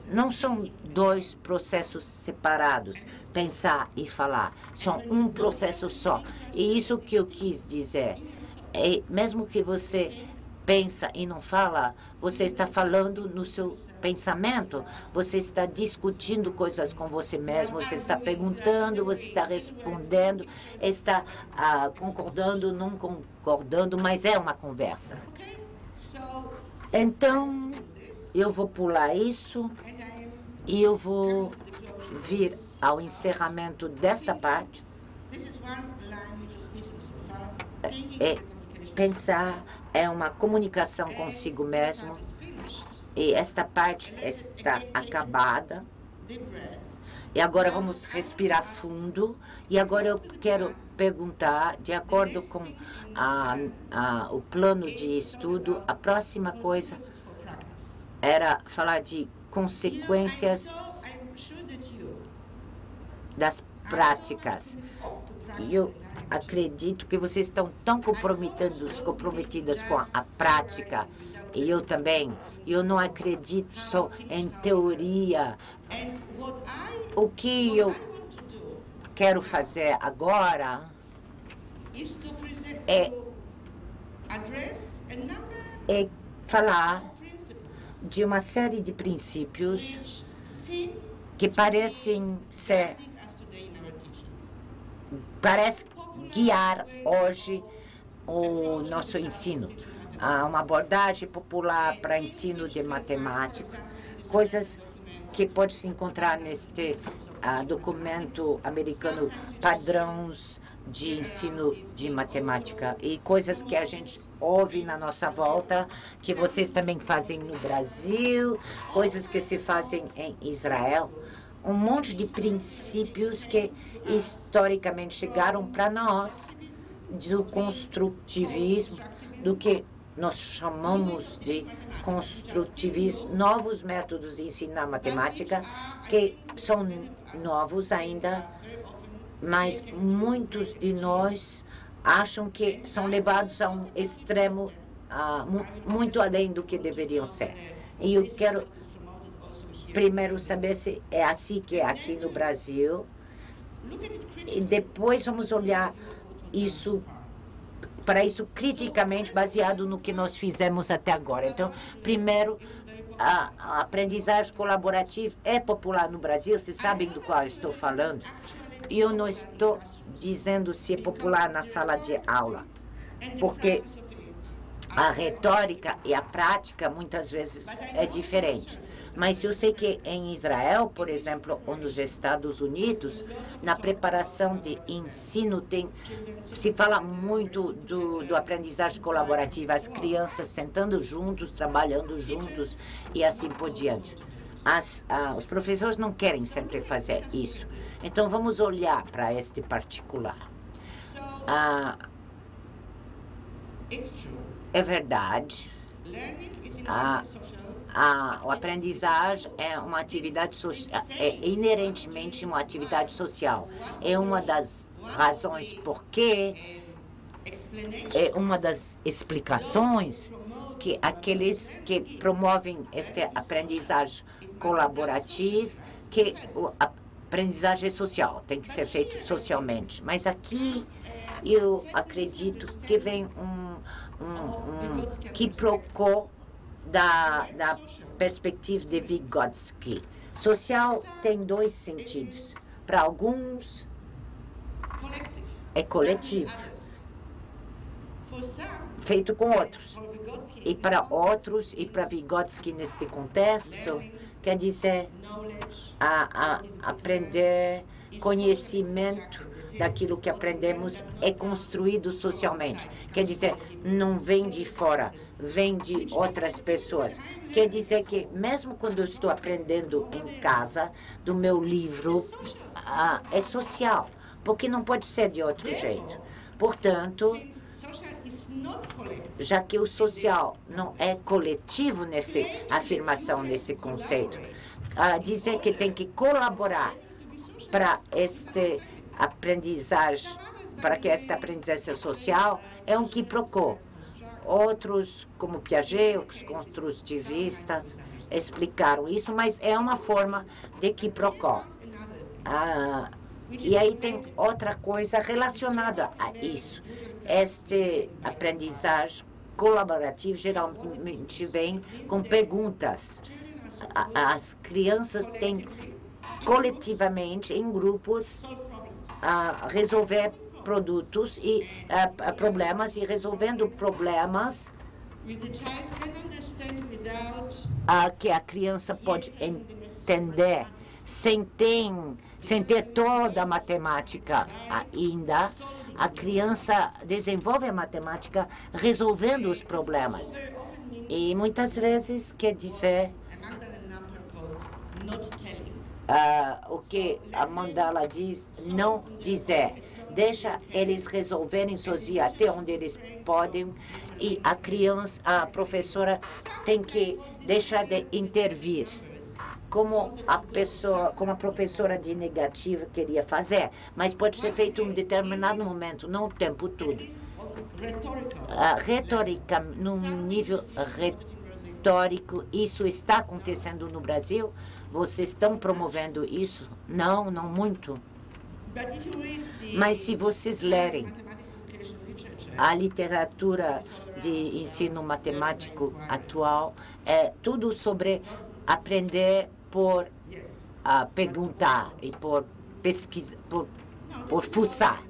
Não são dois processos separados, pensar e falar, são um processo só. E isso que eu quis dizer, mesmo que você pensa e não fala, você está falando no seu pensamento, você está discutindo coisas com você mesmo, você está perguntando, você está respondendo, está concordando, não concordando, mas é uma conversa. Então, eu vou pular isso e eu vou vir ao encerramento desta parte. Pensar é uma comunicação consigo mesmo, e esta parte está acabada. E agora vamos respirar fundo, e agora eu quero perguntar, de acordo com o plano de estudo, a próxima coisa era falar de consequências das práticas. E eu acredito que vocês estão tão comprometidas com a prática, e eu também. Eu não acredito só em teoria. O que eu quero fazer agora é falar de uma série de princípios que parecem guiar hoje o nosso ensino. Há uma abordagem popular para ensino de matemática, coisas que pode se encontrar neste documento americano, padrões de ensino de matemática, e coisas que a gente ouve na nossa volta, que vocês também fazem no Brasil, coisas que se fazem em Israel. Um monte de princípios que historicamente chegaram para nós, do construtivismo, do que nós chamamos de construtivismo, novos métodos de ensinar matemática, que são novos ainda, mas muitos de nós acham que são levados a um extremo muito além do que deveriam ser. E eu quero primeiro saber se é assim que é aqui no Brasil, e depois vamos olhar para isso criticamente, baseado no que nós fizemos até agora. Então, primeiro, a aprendizagem colaborativa é popular no Brasil, vocês sabem do qual eu estou falando. E eu não estou dizendo se é popular na sala de aula, porque a retórica e a prática muitas vezes é diferente. Mas eu sei que em Israel, por exemplo, ou nos Estados Unidos, na preparação de ensino, se fala muito do aprendizagem colaborativa, as crianças sentando juntos, trabalhando juntos e assim por diante. Os professores não querem sempre fazer isso. Então, vamos olhar para este particular. É verdade. A aprendizagem é uma atividade social, é inerentemente uma atividade social. É uma das razões porque é uma das explicações que aqueles que promovem esta aprendizagem colaborativa, que a aprendizagem é social, tem que ser feito socialmente. Mas aqui eu acredito que vem um quiproquo da perspectiva de Vygotsky. Social tem dois sentidos. Para alguns, é coletivo, feito com outros. E para outros, e para Vygotsky neste contexto, quer dizer aprender conhecimento daquilo que aprendemos é construído socialmente. Quer dizer, não vem de fora, vem de outras pessoas. Quer dizer que, mesmo quando eu estou aprendendo em casa, do meu livro, é social, porque não pode ser de outro jeito. Portanto, já que o social não é coletivo nesta afirmação, neste conceito, dizer que tem que colaborar para para que esta aprendizagem social é um quiproquo. Outros, como Piaget, os construtivistas, explicaram isso, mas é uma forma de quiproquo. E aí tem outra coisa relacionada a isso. Esta aprendizagem colaborativa geralmente vem com perguntas. As crianças têm coletivamente, em grupos, resolver produtos e problemas, e resolvendo problemas que a criança pode entender sem ter toda a matemática ainda. A criança desenvolve a matemática resolvendo os problemas. E muitas vezes quer dizer o que a mandala diz, não dizer. Deixa eles resolverem sozinhos até onde eles podem, e a professora tem que deixar de intervir, como a professora de negativa queria fazer, mas pode ser feito em um determinado momento, não o tempo todo. Retórica, num nível retórico, isso está acontecendo no Brasil? Vocês estão promovendo isso? Não muito. Mas se vocês lerem a literatura de ensino matemático atual, é tudo sobre aprender por perguntar e por pesquisar, por fuçar.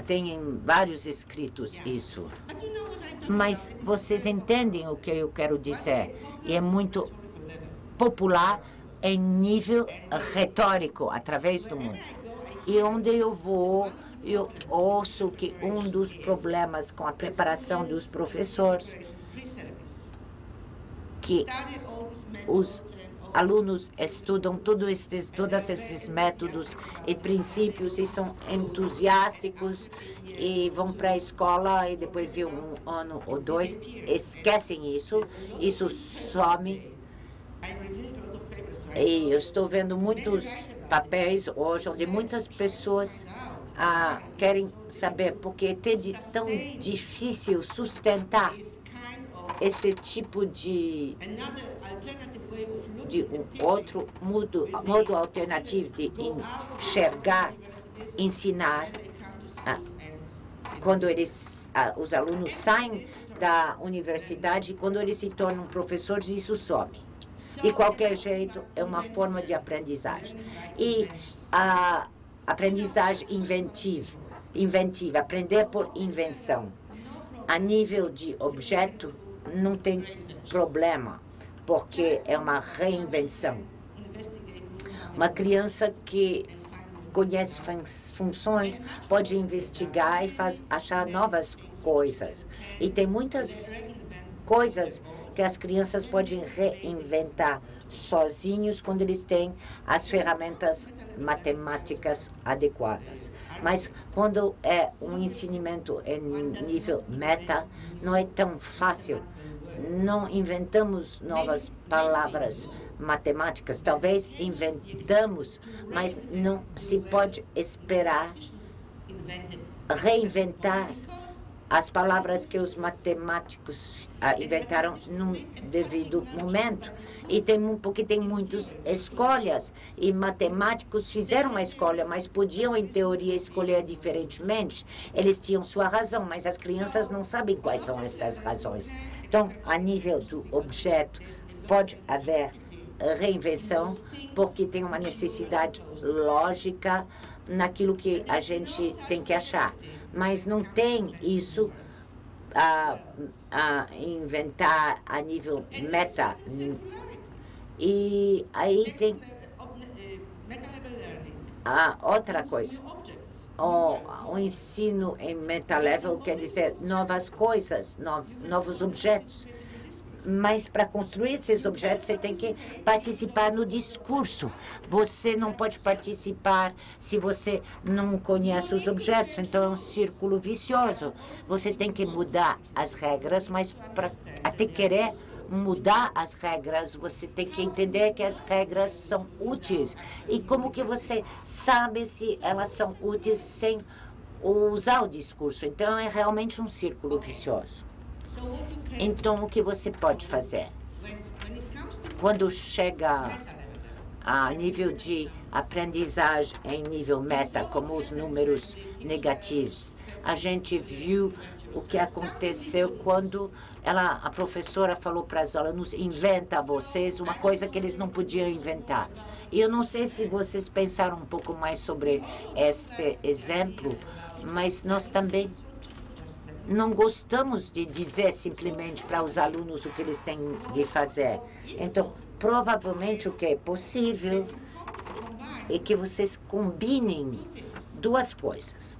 Tem em vários escritos isso. Mas vocês entendem o que eu quero dizer? E é muito popular em nível retórico, através do mundo. E onde eu vou, eu ouço que um dos problemas com a preparação dos professores que os alunos estudam todos esses métodos e princípios e são entusiásticos e vão para a escola e depois de um ano ou dois esquecem isso some. E eu estou vendo muitos papéis hoje onde muitas pessoas querem saber por que é tão difícil sustentar esse tipo de outro modo alternativo de enxergar, ensinar. Quando os alunos saem da universidade, quando eles se tornam professores, isso some. De qualquer jeito, é uma forma de aprendizagem. E a aprendizagem inventiva, aprender por invenção. A nível de objeto, não tem problema, porque é uma reinvenção. Uma criança que conhece funções pode investigar e achar novas coisas. E tem muitas coisas que as crianças podem reinventar sozinhos quando eles têm as ferramentas matemáticas adequadas. Mas quando é um ensinamento em nível meta, não é tão fácil. Não inventamos novas palavras matemáticas. Talvez inventamos, mas não se pode esperar reinventar as palavras que os matemáticos inventaram num devido momento. E porque tem muitas escolhas. E matemáticos fizeram uma escolha, mas podiam, em teoria, escolher diferentemente. Eles tinham sua razão, mas as crianças não sabem quais são essas razões. Então, a nível do objeto, pode haver reinvenção, porque tem uma necessidade lógica naquilo que a gente tem que achar. Mas não tem isso a inventar a nível meta. E aí tem outra coisa. O ensino em meta-level quer dizer novas coisas, novos objetos. Mas para construir esses objetos, você tem que participar no discurso. Você não pode participar se você não conhece os objetos. Então, é um círculo vicioso. Você tem que mudar as regras, mas para até querer mudar as regras, você tem que entender que as regras são úteis. E como que você sabe se elas são úteis sem usar o discurso? Então, é realmente um círculo vicioso. Então, o que você pode fazer? Quando chega a nível de aprendizagem em nível meta, como os números negativos, a gente viu o que aconteceu quando a professora falou para os alunos, inventa vocês uma coisa que eles não podiam inventar. E eu não sei se vocês pensaram um pouco mais sobre este exemplo, mas nós também não gostamos de dizer simplesmente para os alunos o que eles têm de fazer. Então, provavelmente o que é possível é que vocês combinem duas coisas.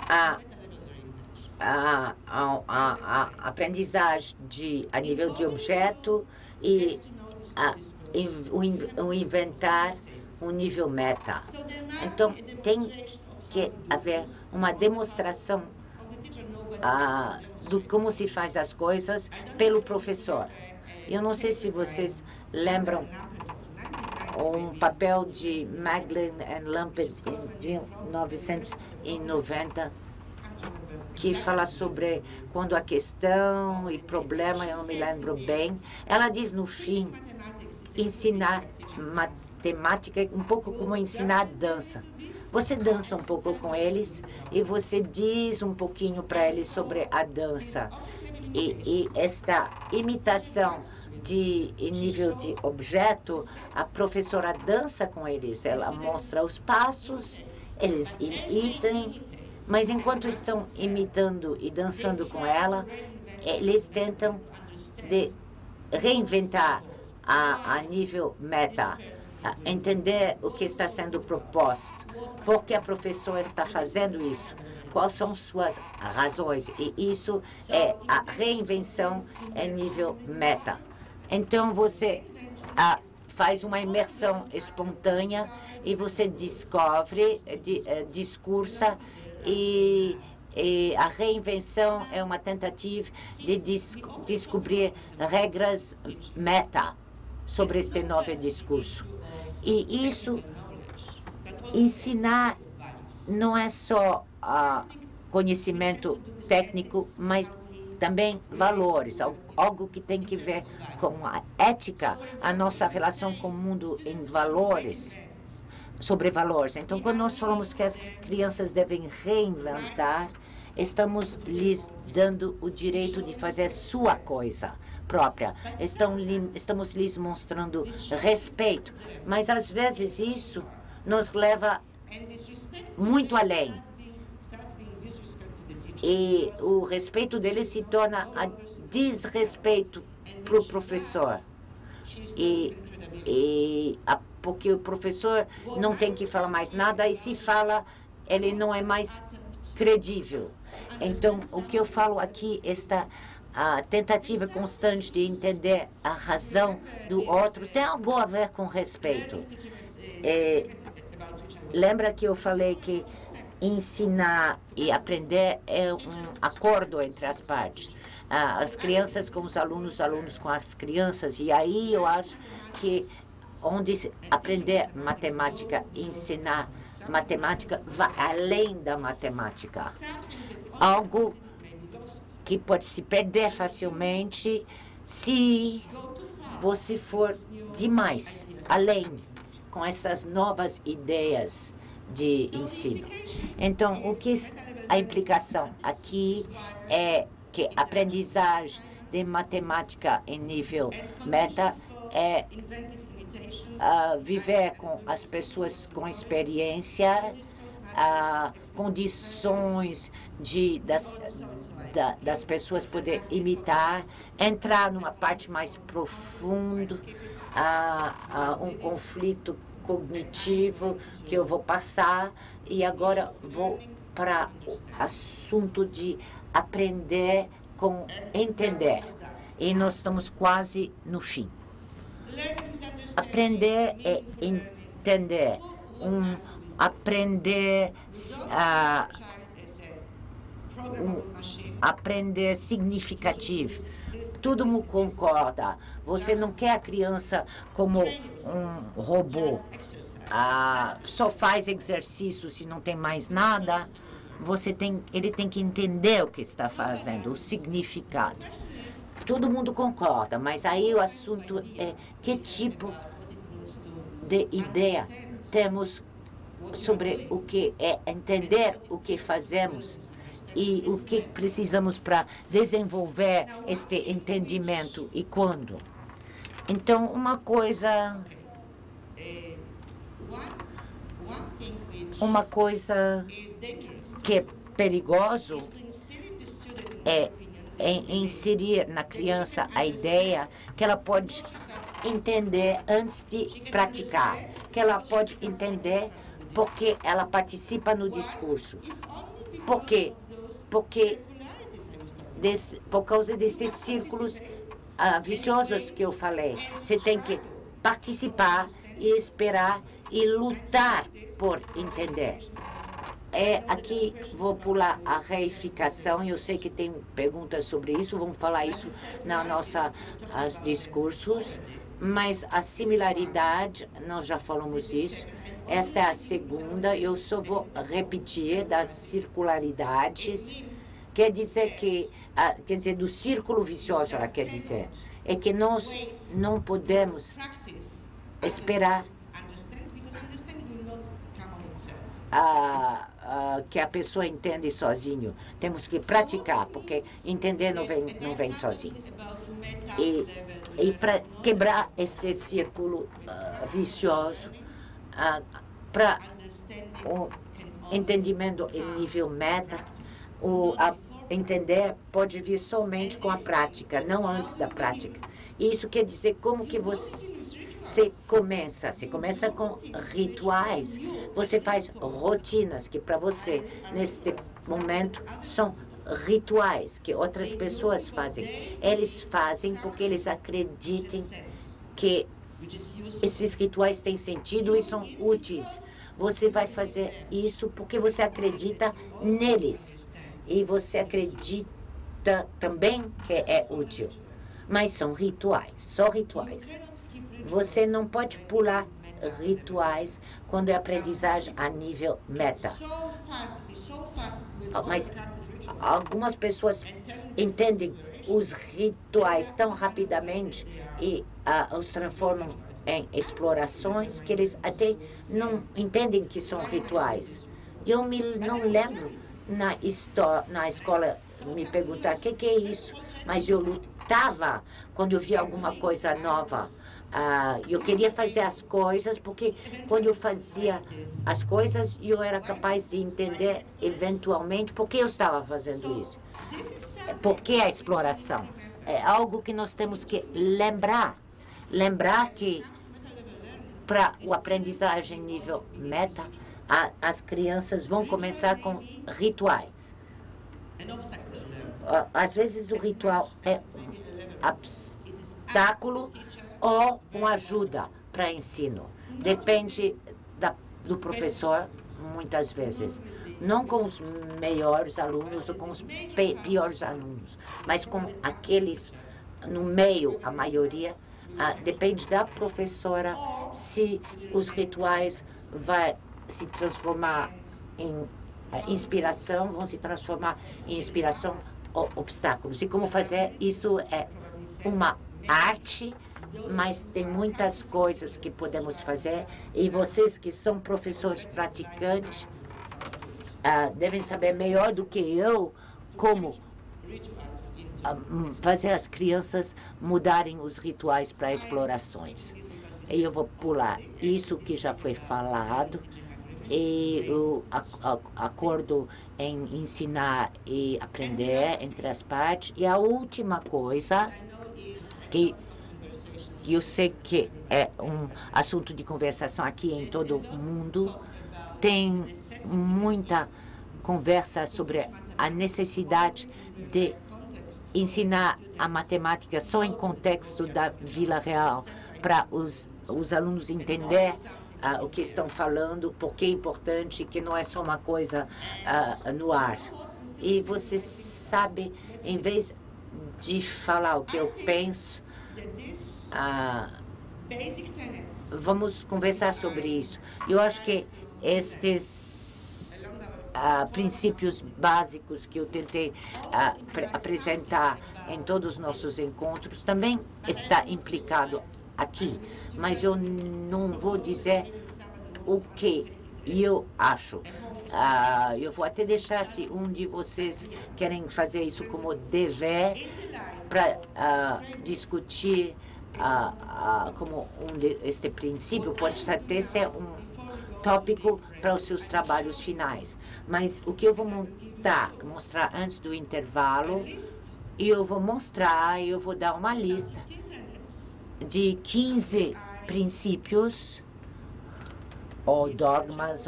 A aprendizagem a nível de objeto e o inventar um nível meta. Então, tem que haver uma demonstração do como se faz as coisas pelo professor. Eu não sei se vocês lembram um papel de Maglin and Lumpet em 1990, que fala sobre quando a questão e problema, eu não me lembro bem. Ela diz no fim, ensinar matemática é um pouco como ensinar dança. Você dança um pouco com eles e você diz um pouquinho para eles sobre a dança. E esta imitação de nível de objeto, a professora dança com eles. Ela mostra os passos, eles imitam, mas enquanto estão imitando e dançando com ela, eles tentam reinventar a nível meta. entender o que está sendo proposto, por que a professora está fazendo isso, quais são suas razões, e isso é a reinvenção em nível meta. Então, você faz uma imersão espontânea e você descobre, discursa, e a reinvenção é uma tentativa de descobrir regras meta sobre este novo discurso. E isso, ensinar não é só conhecimento técnico, mas também valores, algo que tem que ver com a ética, a nossa relação com o mundo em valores, sobre valores. Então, quando nós falamos que as crianças devem reinventar, estamos lhes dando o direito de fazer sua coisa própria. Estamos lhes mostrando respeito, mas às vezes isso nos leva muito além. E o respeito dele se torna a desrespeito para o professor. Porque o professor não tem que falar mais nada, e se fala, ele não é mais credível. Então, o que eu falo aqui, esta a tentativa constante de entender a razão do outro, tem algo a ver com respeito. Lembra que eu falei que ensinar e aprender é um acordo entre as partes. As crianças com os alunos com as crianças. E aí eu acho que onde aprender matemática, ensinar matemática, vai além da matemática. Algo que pode se perder facilmente se você for demais, além, com essas novas ideias de ensino. Então, o que a implicação aqui é que a aprendizagem de matemática em nível meta é viver com as pessoas com experiência, condições das pessoas poder imitar, entrar numa parte mais profunda, um conflito cognitivo que eu vou passar. E agora vou para o assunto de aprender com entender. E nós estamos quase no fim. Aprender é entender. Aprender significativo. Todo mundo concorda. Você não quer a criança como um robô. Só faz exercício se não tem mais nada. Ele tem que entender o que está fazendo, o significado. Todo mundo concorda, mas aí o assunto é que tipo de ideia temos sobre o que é entender o que fazemos e o que precisamos para desenvolver este entendimento e quando. Então, uma coisa que é perigoso é inserir na criança a ideia que ela pode entender antes de praticar, que ela pode entender porque ela participa no discurso. Por quê? Porque por causa desses círculos viciosos que eu falei, você tem que participar e esperar e lutar por entender. Aqui vou pular a reificação. Eu sei que tem perguntas sobre isso, vamos falar isso na nossa discursos, mas a similaridade, nós já falamos isso. Esta é a segunda, eu só vou repetir das circularidades. Quer dizer do círculo vicioso, ela quer dizer, é que nós não podemos esperar que a pessoa entende sozinho. Temos que praticar, porque entender não vem sozinho. E para quebrar este círculo vicioso, para o entendimento em nível meta, entender pode vir somente com a prática, não antes da prática. E isso quer dizer como que você Você começa com rituais, você faz rotinas que para você, neste momento, são rituais que outras pessoas fazem. Eles fazem porque eles acreditam que esses rituais têm sentido e são úteis. Você vai fazer isso porque você acredita neles. E você acredita também que é útil. Mas são rituais, só rituais. Você não pode pular rituais quando é aprendizagem a nível meta. Mas algumas pessoas entendem os rituais tão rapidamente e os transformam em explorações que eles até não entendem que são rituais. Eu não lembro na escola me perguntar o que é isso, mas eu lutava quando eu via alguma coisa nova. Eu queria fazer as coisas, porque quando eu fazia as coisas, eu era capaz de entender eventualmente por que eu estava fazendo isso. Por que a exploração? É algo que nós temos que lembrar. Lembrar que para o aprendizagem nível meta, as crianças vão começar com rituais. Às vezes o ritual é um obstáculo ou uma ajuda para ensino. Depende do professor, muitas vezes. Não com os melhores alunos ou com os piores alunos, mas com aqueles no meio, a maioria. Depende da professora se os rituais vão se transformar em inspiração, vão se transformar em inspiração ou obstáculos. E como fazer isso é uma arte, mas tem muitas coisas que podemos fazer, e vocês que são professores praticantes devem saber melhor do que eu como fazer as crianças mudarem os rituais para explorações. E eu vou pular isso que já foi falado, e o acordo em ensinar e aprender entre as partes. E a última coisa que eu sei que é um assunto de conversação aqui em todo o mundo, tem muita conversa sobre a necessidade de ensinar a matemática só em contexto da Vila Real, para os alunos entender o que estão falando, porque é importante, que não é só uma coisa no ar. E você sabe, em vez de falar o que eu penso, vamos conversar sobre isso. Eu acho que estes princípios básicos que eu tentei apresentar em todos os nossos encontros também está implicado aqui, mas eu não vou dizer o que eu acho. Eu vou até deixar, se um de vocês querem fazer isso como dever, para discutir como este princípio pode até ser um tópico para os seus trabalhos finais. Mas o que eu vou mostrar antes do intervalo, eu vou dar uma lista de 15 princípios ou dogmas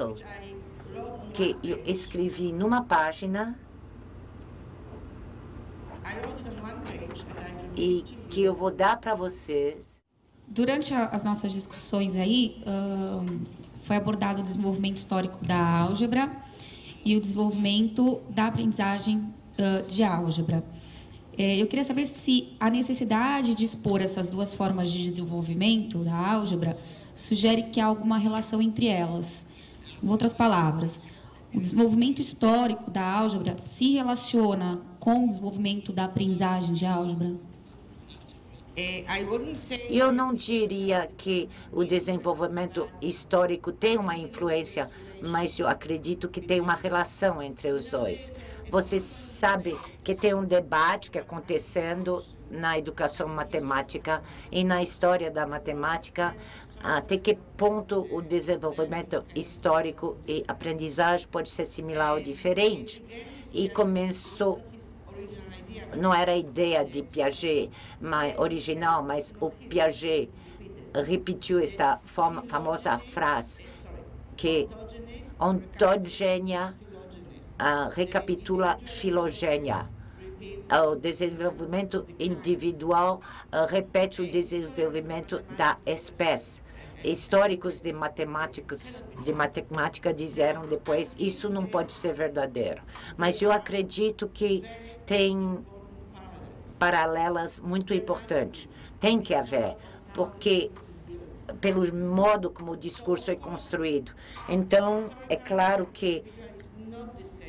que eu escrevi numa página e que eu vou dar para vocês. Durante as nossas discussões aí, foi abordado o desenvolvimento histórico da álgebra e o desenvolvimento da aprendizagem de álgebra. Eu queria saber se a necessidade de expor essas duas formas de desenvolvimento da álgebra sugere que há alguma relação entre elas. Em outras palavras, o desenvolvimento histórico da álgebra se relaciona com o desenvolvimento da aprendizagem de álgebra? Eu não diria que o desenvolvimento histórico tem uma influência, mas eu acredito que tem uma relação entre os dois. Você sabe que tem um debate que acontecendo na educação matemática e na história da matemática, até que ponto o desenvolvimento histórico e aprendizagem pode ser similar ou diferente. E começou, não era a ideia de Piaget original, mas o Piaget repetiu esta famosa frase que ontogênia recapitula filogênia. O desenvolvimento individual repete o desenvolvimento da espécie. Históricos de matemática disseram depois, isso não pode ser verdadeiro. Mas eu acredito que tem paralelas muito importantes. Tem que haver, porque pelo modo como o discurso é construído. Então, é claro que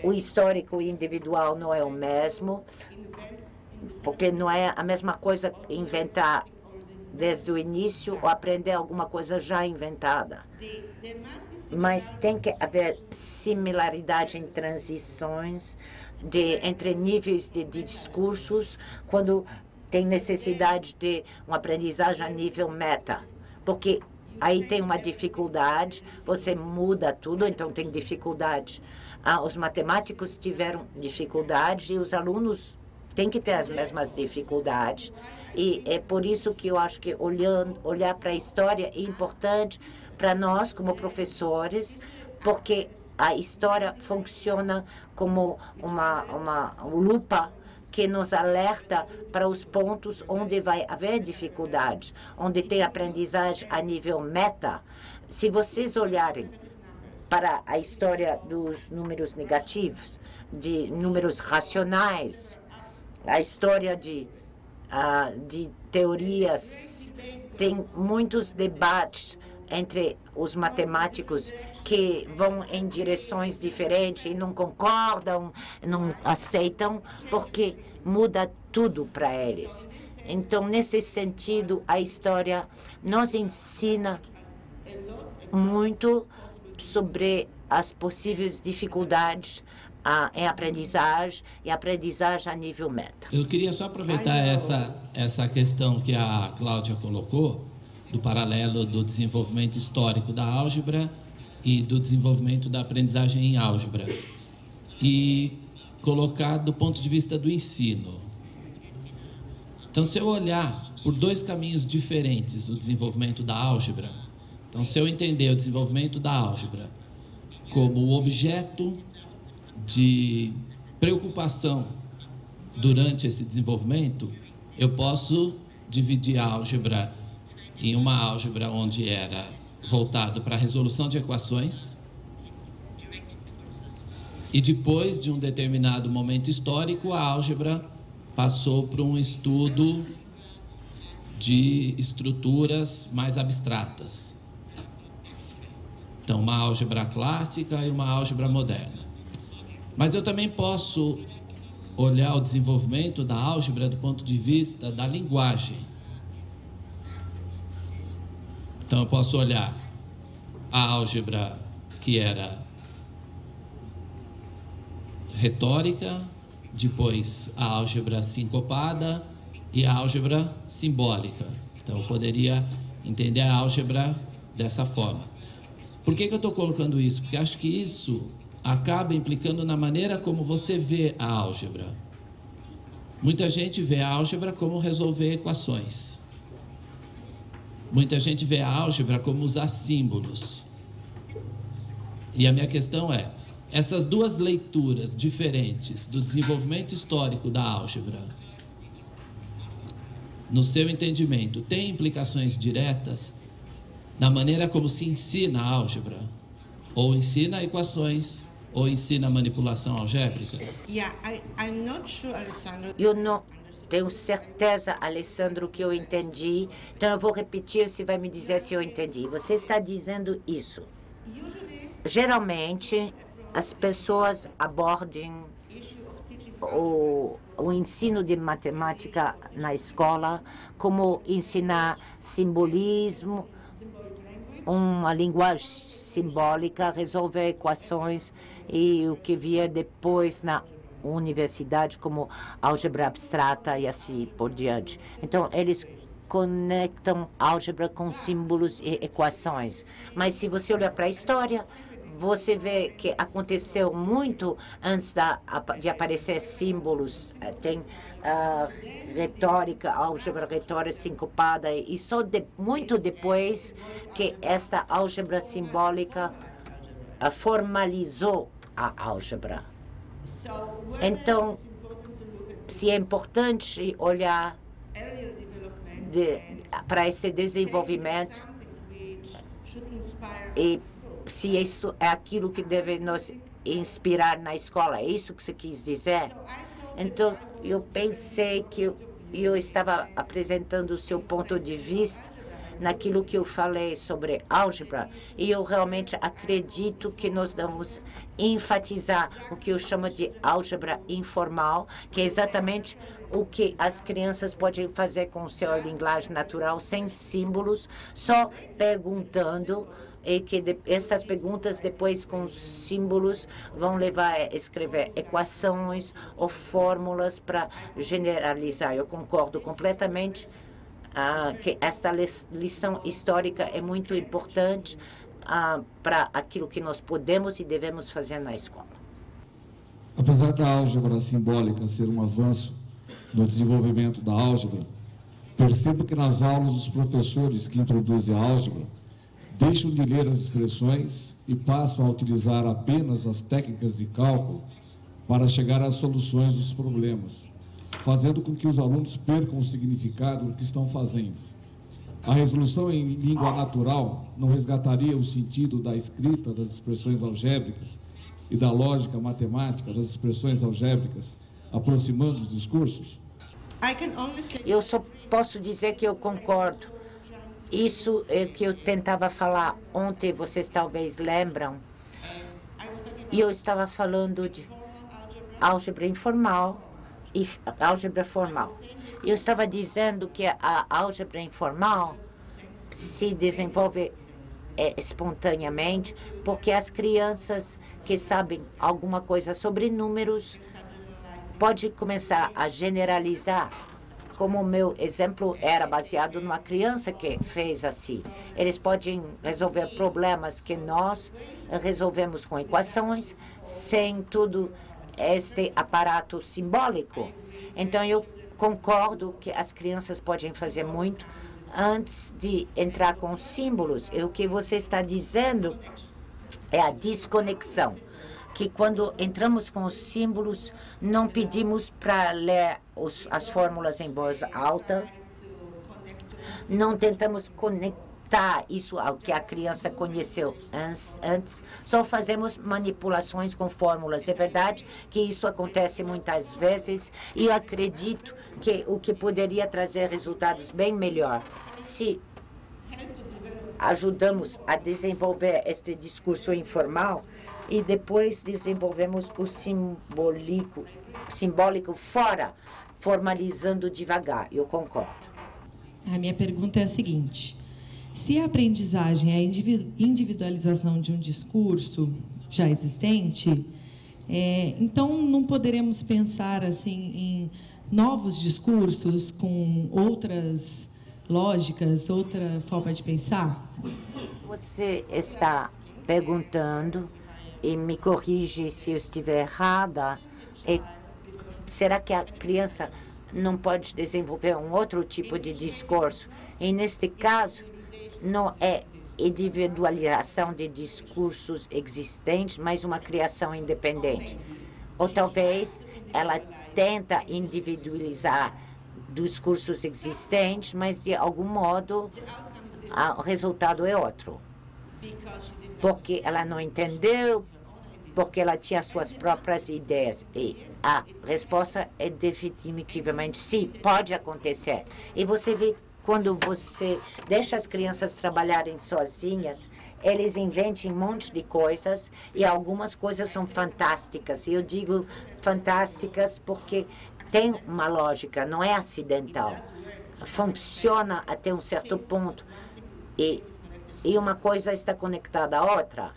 o histórico individual não é o mesmo, porque não é a mesma coisa inventar desde o início ou aprender alguma coisa já inventada. Mas tem que haver similaridade em transições entre níveis de discursos quando tem necessidade de uma aprendizagem a nível meta. Porque aí tem uma dificuldade, você muda tudo, então tem dificuldade. Os matemáticos tiveram dificuldade e os alunos têm que ter as mesmas dificuldades. E é por isso que eu acho que olhar para a história é importante para nós, como professores, porque a história funciona como uma lupa que nos alerta para os pontos onde vai haver dificuldade, onde tem aprendizagem a nível meta. Se vocês olharem para a história dos números negativos, de números racionais, a história de teorias, tem muitos debates entre os matemáticos que vão em direções diferentes e não concordam, não aceitam, porque muda tudo para eles. Então, nesse sentido, a história nos ensina muito sobre as possíveis dificuldades em aprendizagem e aprendizagem a nível meta. Eu queria só aproveitar essa questão que a Cláudia colocou, do paralelo do desenvolvimento histórico da álgebra e do desenvolvimento da aprendizagem em álgebra, e colocar do ponto de vista do ensino. Então, se eu olhar por dois caminhos diferentes o desenvolvimento da álgebra, então, se eu entender o desenvolvimento da álgebra como objeto de preocupação durante esse desenvolvimento, eu posso dividir a álgebra em uma álgebra onde era voltado para a resolução de equações, e depois de um determinado momento histórico, a álgebra passou para um estudo de estruturas mais abstratas. Então, uma álgebra clássica e uma álgebra moderna. Mas eu também posso olhar o desenvolvimento da álgebra do ponto de vista da linguagem. Então, eu posso olhar a álgebra que era retórica, depois a álgebra sincopada e a álgebra simbólica. Então, eu poderia entender a álgebra dessa forma. Por que eu estou colocando isso? Porque acho que isso acaba implicando na maneira como você vê a álgebra. Muita gente vê a álgebra como resolver equações. Muita gente vê a álgebra como usar símbolos. E a minha questão é, essas duas leituras diferentes do desenvolvimento histórico da álgebra, no seu entendimento, têm implicações diretas na maneira como se ensina a álgebra? Ou ensina equações, ou ensina manipulação algébrica? I'm not sure, Alessandro. Eu não tenho certeza, Alessandro, que eu entendi. Então, eu vou repetir, você vai me dizer se eu entendi. Você está dizendo isso. Geralmente, as pessoas abordam o ensino de matemática na escola como ensinar simbolismo, uma linguagem simbólica, resolver equações e o que vier depois na universidade como álgebra abstrata e assim por diante. Então, eles conectam álgebra com símbolos e equações. Mas se você olhar para a história, você vê que aconteceu muito antes de aparecer símbolos. Tem retórica, álgebra retórica sincopada, e só muito depois que esta álgebra simbólica formalizou a álgebra. Então, se é importante olhar para esse desenvolvimento e se isso é aquilo que deve nos inspirar na escola, é isso que você quis dizer? Então, eu pensei que eu estava apresentando o seu ponto de vista naquilo que eu falei sobre álgebra, e eu realmente acredito que nós devemos enfatizar o que eu chamo de álgebra informal, que é exatamente o que as crianças podem fazer com sua linguagem natural, sem símbolos, só perguntando, e que essas perguntas depois com símbolos vão levar a escrever equações ou fórmulas para generalizar. Eu concordo completamente que esta lição histórica é muito importante para aquilo que nós podemos e devemos fazer na escola. Apesar da álgebra simbólica ser um avanço no desenvolvimento da álgebra, percebo que nas aulas os professores que introduzem a álgebra deixam de ler as expressões e passam a utilizar apenas as técnicas de cálculo para chegar às soluções dos problemas, fazendo com que os alunos percam o significado do que estão fazendo. A resolução em língua natural não resgataria o sentido da escrita das expressões algébricas e da lógica matemática das expressões algébricas, aproximando os discursos? Eu só posso dizer que eu concordo. Isso é que eu tentava falar ontem, vocês talvez lembram. E eu estava falando de álgebra informal e álgebra formal. Eu estava dizendo que a álgebra informal se desenvolve espontaneamente porque as crianças que sabem alguma coisa sobre números podem começar a generalizar. Como o meu exemplo era baseado numa criança que fez assim. Eles podem resolver problemas que nós resolvemos com equações, sem todo este aparato simbólico. Então, eu concordo que as crianças podem fazer muito antes de entrar com símbolos. E o que você está dizendo é a desconexão, que quando entramos com os símbolos, não pedimos para ler as fórmulas em voz alta, não tentamos conectar isso ao que a criança conheceu antes, só fazemos manipulações com fórmulas. É verdade que isso acontece muitas vezes, e acredito que o que poderia trazer resultados bem melhor se ajudamos a desenvolver este discurso informal e depois desenvolvemos o simbólico fora, formalizando devagar. Eu concordo. A minha pergunta é a seguinte: se a aprendizagem é a individualização de um discurso já existente, então não poderemos pensar assim em novos discursos com outras lógicas, outra forma de pensar? Você está perguntando, e me corrige se eu estiver errada, será que a criança não pode desenvolver um outro tipo de discurso? E, neste caso, não é individualização de discursos existentes, mas uma criação independente. Ou talvez ela tenta individualizar discursos existentes, mas, de algum modo, o resultado é outro. Porque ela não entendeu, porque ela tinha suas próprias ideias. E a resposta é definitivamente sim, pode acontecer. E você vê, quando você deixa as crianças trabalharem sozinhas, eles inventam um monte de coisas, e algumas coisas são fantásticas. E eu digo fantásticas porque tem uma lógica, não é acidental. Funciona até um certo ponto. E uma coisa está conectada à outra.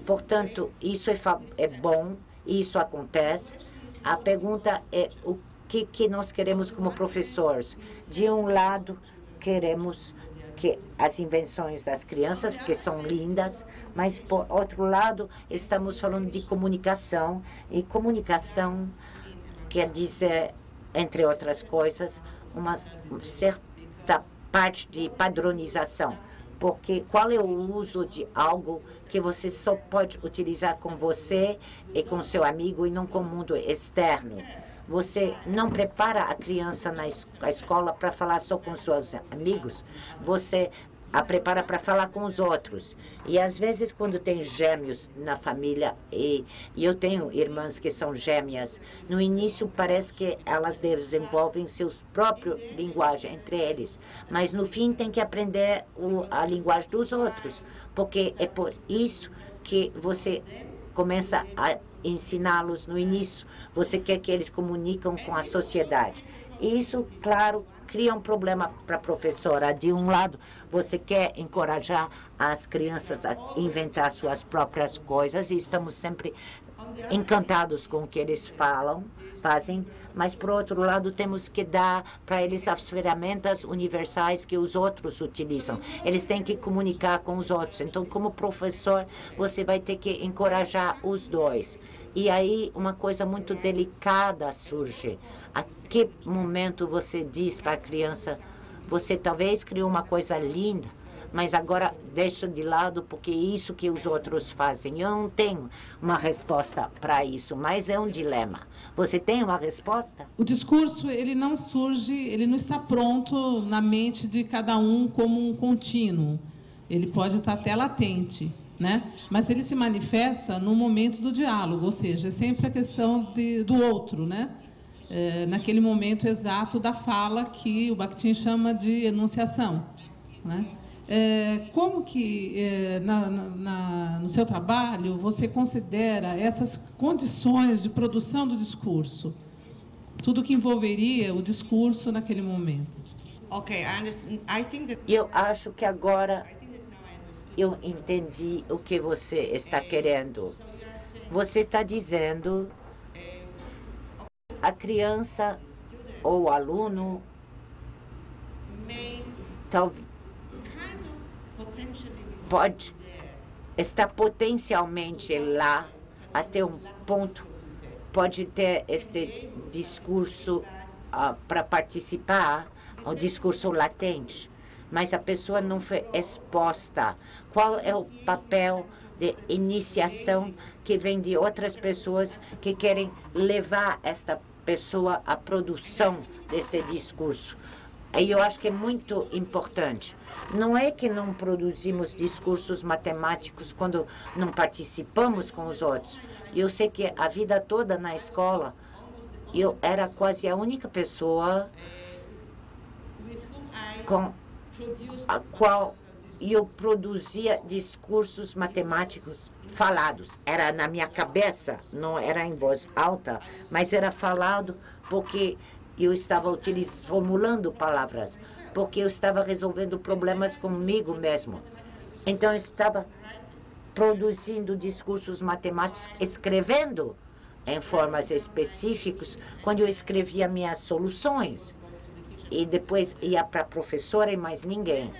Portanto, isso é bom, isso acontece. A pergunta é o que nós queremos como professores. De um lado, queremos que as invenções das crianças, porque são lindas, mas, por outro lado, estamos falando de comunicação, e comunicação quer dizer entre outras coisas, uma certa parte de padronização. Porque qual é o uso de algo que você só pode utilizar com você e com seu amigo e não com o mundo externo? Você não prepara a criança na escola para falar só com seus amigos, você a prepara para falar com os outros. E às vezes quando tem gêmeos na família, e eu tenho irmãs que são gêmeas, no início parece que elas desenvolvem seus próprios linguagem entre eles, mas no fim tem que aprender a linguagem dos outros, porque é por isso que você começa a ensiná-los no início. Você quer que eles comunicam com a sociedade. E isso, claro, cria um problema para a professora. De um lado, você quer encorajar as crianças a inventar suas próprias coisas, e estamos sempre encantados com o que eles fazem, mas, por outro lado, temos que dar para eles as ferramentas universais que os outros utilizam. Eles têm que comunicar com os outros. Então, como professor, você vai ter que encorajar os dois. E aí uma coisa muito delicada surge. A que momento você diz para a criança, você talvez criou uma coisa linda, mas agora deixa de lado porque é isso que os outros fazem. Eu não tenho uma resposta para isso, mas é um dilema. Você tem uma resposta? O discurso, ele não surge, ele não está pronto na mente de cada um como um contínuo. Ele pode estar até latente, né? Mas ele se manifesta no momento do diálogo, ou seja, é sempre a questão do outro, né? Naquele momento exato da fala que o Bakhtin chama de enunciação, né? Como que, no seu trabalho, você considera essas condições de produção do discurso? Tudo que envolveria o discurso naquele momento. Okay, I understand. I think that Eu acho que agora eu entendi o que você está querendo. Você está dizendo a criança ou o aluno pode estar potencialmente lá até um ponto, pode ter este discurso para participar, o discurso latente, mas a pessoa não foi exposta. Qual é o papel de iniciação que vem de outras pessoas que querem levar esta pessoa à produção desse discurso? E eu acho que é muito importante. Não é que não produzimos discursos matemáticos quando não participamos com os outros. Eu sei que a vida toda na escola, eu era quase a única pessoa com a qual eu produzia discursos matemáticos falados. Era na minha cabeça, não era em voz alta, mas era falado porque eu estava formulando palavras, porque eu estava resolvendo problemas comigo mesmo. Então, eu estava produzindo discursos matemáticos, escrevendo em formas específicas, quando eu escrevia minhas soluções. E depois ia para a professora e mais ninguém.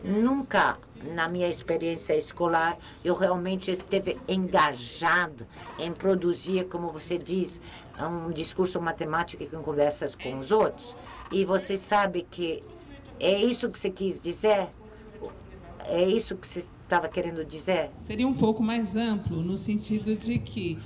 Nunca, na minha experiência escolar, eu realmente esteve engajado em produzir, como você diz, um discurso matemático com conversas com os outros. E você sabe que é isso que você quis dizer? É isso que você estava querendo dizer? Seria um pouco mais amplo, no sentido de que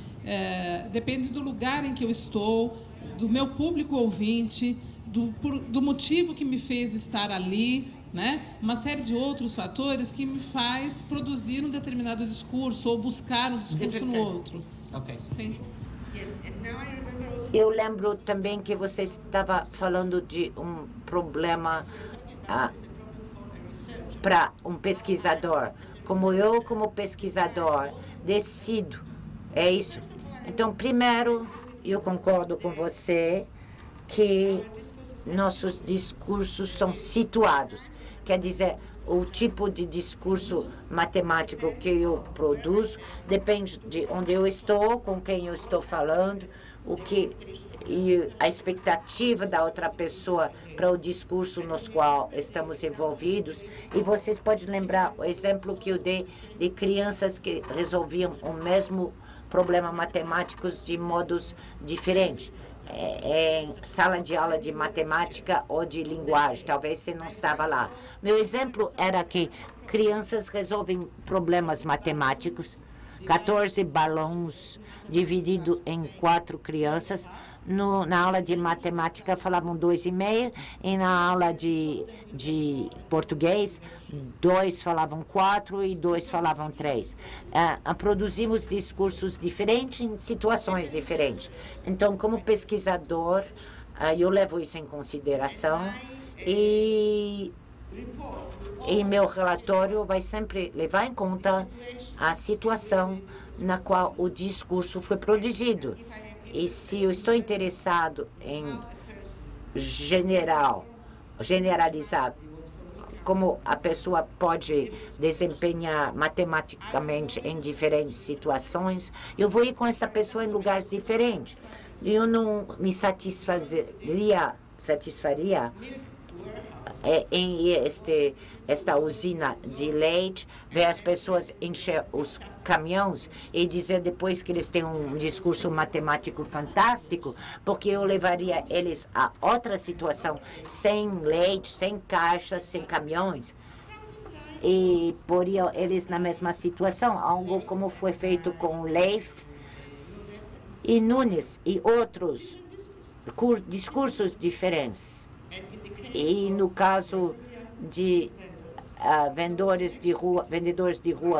depende do lugar em que eu estou, do meu público ouvinte, do motivo que me fez estar ali, né? Uma série de outros fatores que me faz produzir um determinado discurso ou buscar um discurso no outro. Ok. Sim. Eu lembro também que você estava falando de um problema para um pesquisador. Como eu, como pesquisador, decido. É isso. Então, primeiro, eu concordo com você que nossos discursos são situados. Quer dizer, o tipo de discurso matemático que eu produzo depende de onde eu estou, com quem eu estou falando, e a expectativa da outra pessoa para o discurso nos qual estamos envolvidos. E vocês podem lembrar o exemplo que eu dei de crianças que resolviam o mesmo problema matemáticos de modos diferentes. em sala de aula de matemática ou de linguagem. Talvez você não estava lá. Meu exemplo era que crianças resolvem problemas matemáticos, 14 balões dividido em 4 crianças. Na aula de matemática falavam 2,5 e na aula de português 2 falavam 4 e 2 falavam 3. Produzimos discursos diferentes em situações diferentes. Então, como pesquisador, eu levo isso em consideração e meu relatório vai sempre levar em conta a situação na qual o discurso foi produzido. E se eu estou interessado em generalizar como a pessoa pode desempenhar matematicamente em diferentes situações, eu vou ir com essa pessoa em lugares diferentes. Eu não me satisfaria em esta usina de leite, ver as pessoas encher os caminhões e dizer depois que eles têm um discurso matemático fantástico, porque eu levaria eles a outra situação, sem leite, sem caixas, sem caminhões, e poria eles na mesma situação, algo como foi feito com Leif e Nunes e outros discursos diferentes. E no caso de vendedores de rua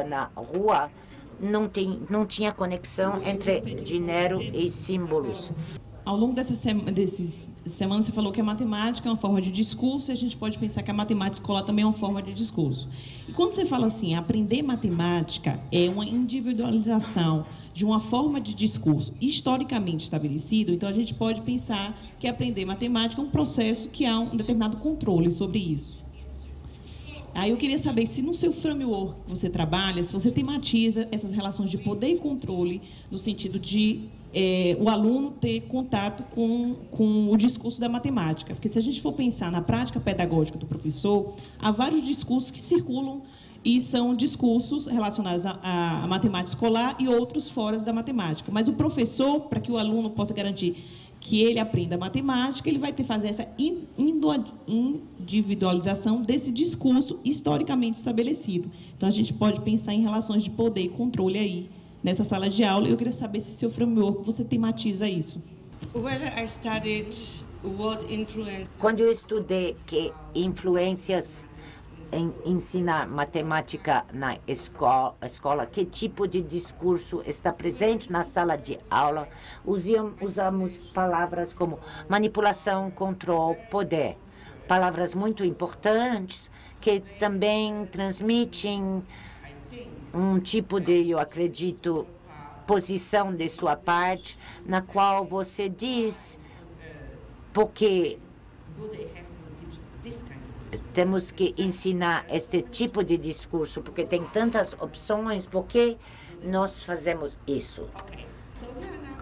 na rua, não tinha conexão entre dinheiro e símbolos. Ao longo desses semanas, você falou que a matemática é uma forma de discurso e a gente pode pensar que a matemática escolar também é uma forma de discurso. E quando você fala assim, aprender matemática é uma individualização de uma forma de discurso historicamente estabelecido, então a gente pode pensar que aprender matemática é um processo que há um determinado controle sobre isso. Aí eu queria saber se no seu framework que você trabalha, se você tematiza essas relações de poder e controle no sentido de o aluno ter contato com o discurso da matemática. Porque se a gente for pensar na prática pedagógica do professor, há vários discursos que circulam e são discursos relacionados à matemática escolar e outros fora da matemática. Mas o professor, para que o aluno possa garantir que ele aprenda matemática, ele vai ter que fazer essa individualização desse discurso historicamente estabelecido. Então, a gente pode pensar em relações de poder e controle aí, nessa sala de aula. Eu queria saber se seu framework você tematiza isso. Quando eu estudei que influências em ensinar matemática na escola, que tipo de discurso está presente na sala de aula, usamos palavras como manipulação, controle, poder. Palavras muito importantes que também transmitem um tipo de, eu acredito, posição de sua parte, na qual você diz, porque temos que ensinar este tipo de discurso, porque tem tantas opções, porque nós fazemos isso.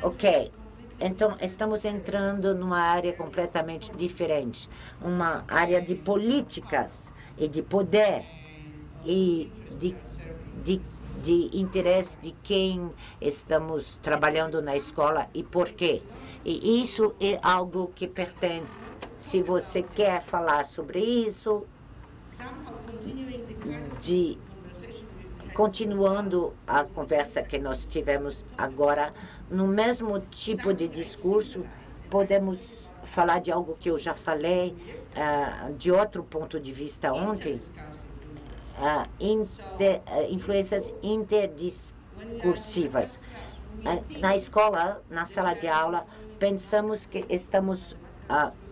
Ok, então estamos entrando numa área completamente diferente, uma área de políticas e de poder e de interesse de quem estamos trabalhando na escola e por quê. E isso é algo que pertence. Se você quer falar sobre isso, continuando a conversa que nós tivemos agora, no mesmo tipo de discurso, podemos falar de algo que eu já falei de outro ponto de vista ontem, influências interdiscursivas. Na escola, na sala de aula, pensamos que estamos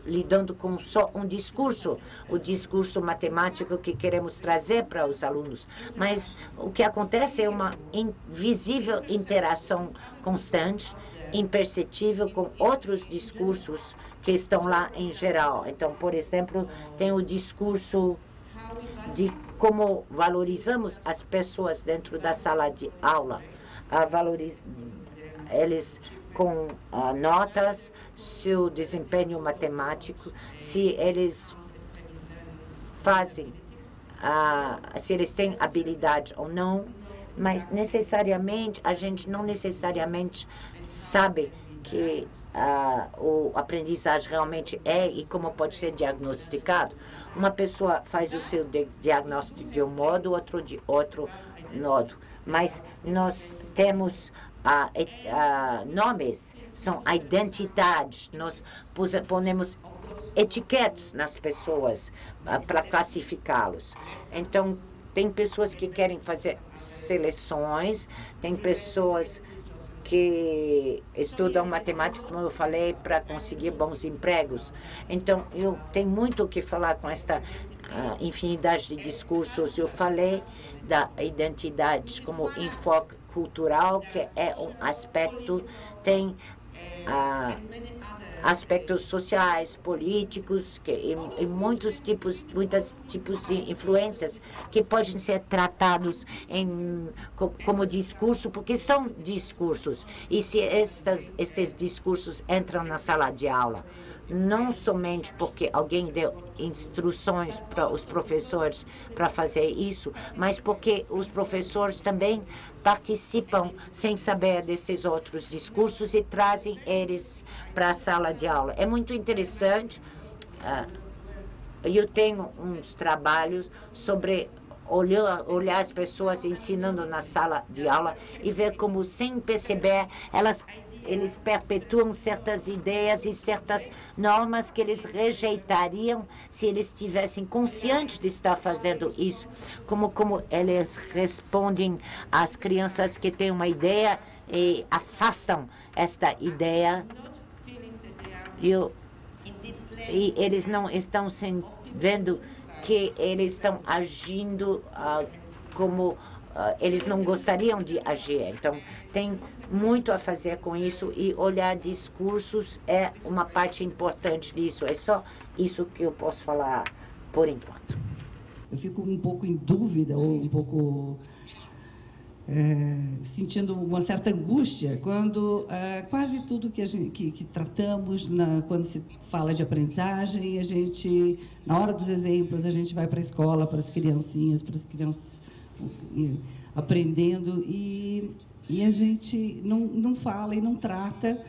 lidando com só um discurso, o discurso matemático que queremos trazer para os alunos. Mas o que acontece é uma invisível interação constante, imperceptível com outros discursos que estão lá em geral. Então, por exemplo, tem o discurso de como valorizamos as pessoas dentro da sala de aula. Eles com notas, seu desempenho matemático, se eles fazem, se eles têm habilidade ou não, mas necessariamente, a gente não necessariamente sabe que o aprendizagem realmente é e como pode ser diagnosticado. Uma pessoa faz o seu diagnóstico de um modo, outro de outro modo. Mas nós temos nomes, são identidades. Nós ponemos etiquetas nas pessoas para classificá-los. Então, tem pessoas que querem fazer seleções, tem pessoas que estudam matemática, como eu falei, para conseguir bons empregos. Então, eu tenho muito o que falar com esta infinidade de discursos. Eu falei da identidade como enfoque cultural, que é um aspecto, tem aspectos sociais, políticos, e muitos tipos de influências que podem ser tratados como discurso, porque são discursos. E se estes discursos entram na sala de aula, não somente porque alguém deu instruções para os professores para fazer isso, mas porque os professores também participam sem saber desses outros discursos e trazem eles para a sala de aula. É muito interessante. Eu tenho uns trabalhos sobre olhar as pessoas ensinando na sala de aula e ver como, sem perceber, eles perpetuam certas ideias e certas normas que eles rejeitariam se eles estivessem conscientes de estar fazendo isso. Como eles respondem às crianças que têm uma ideia e afastam esta ideia. E eles não estão vendo que eles estão agindo como eles não gostariam de agir. Então, tem muito a fazer com isso, e olhar discursos é uma parte importante disso. É só isso que eu posso falar por enquanto. Eu fico um pouco em dúvida, ou um pouco sentindo uma certa angústia quando quase tudo que tratamos, quando se fala de aprendizagem, a gente, na hora dos exemplos, a gente vai para a escola, para as crianças aprendendo, e a gente não fala e não trata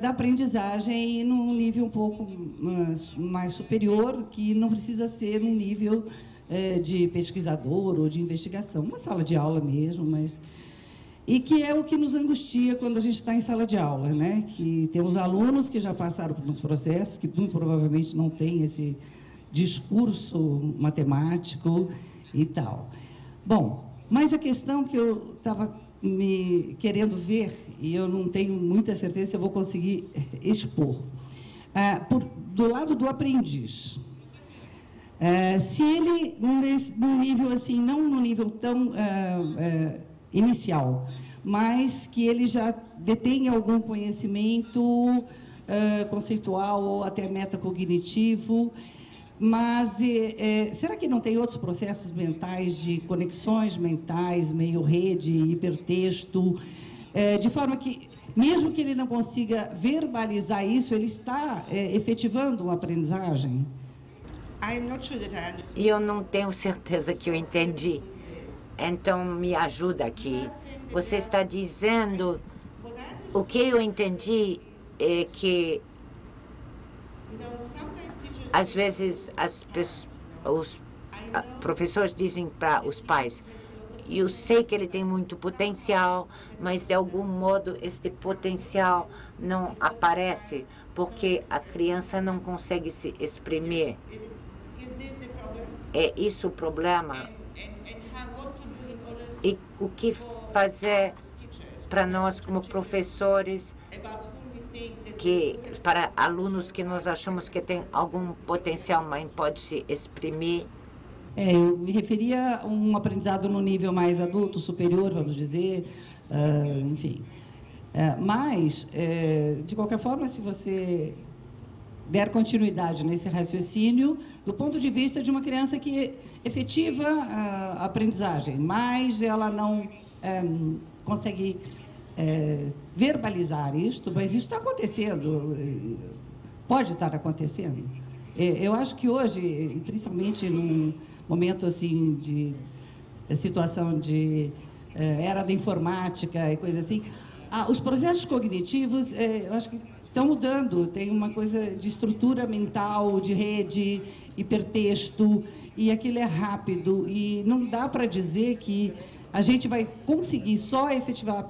da aprendizagem num nível um pouco mais superior, que não precisa ser um nível de pesquisador ou de investigação, uma sala de aula mesmo, e que é o que nos angustia quando a gente está em sala de aula, né? Que temos alunos que já passaram por uns processos, que muito provavelmente não têm esse discurso matemático e tal. Bom, mas a questão que eu estava me querendo ver, e eu não tenho muita certeza se eu vou conseguir expor, do lado do aprendiz. Se ele, num nível assim, não num nível tão inicial, mas que ele já detém algum conhecimento conceitual ou até metacognitivo, mas será que não tem outros processos mentais, de conexões mentais, meio rede, hipertexto, de forma que, mesmo que ele não consiga verbalizar isso, ele está efetivando uma aprendizagem? E eu não tenho certeza que eu entendi. Então, me ajuda aqui. Você está dizendo... O que eu entendi é que, às vezes, os professores dizem para os pais: eu sei que ele tem muito potencial, mas, de algum modo, este potencial não aparece, porque a criança não consegue se exprimir. É isso o problema? E o que fazer para nós, como professores, para alunos que nós achamos que têm algum potencial, mas pode se exprimir? Eu me referia a um aprendizado no nível mais adulto, superior, vamos dizer, enfim. Mas, de qualquer forma, se você der continuidade nesse raciocínio, do ponto de vista de uma criança que efetiva a aprendizagem, mas ela não consegue verbalizar isto, mas isso está acontecendo, pode estar acontecendo. Eu acho que hoje, principalmente num momento assim de situação de era da informática e coisa assim, Os processos cognitivos, eu acho que estão mudando. Tem uma coisa de estrutura mental, de rede, hipertexto, e aquilo é rápido. E não dá para dizer que a gente vai conseguir só efetivar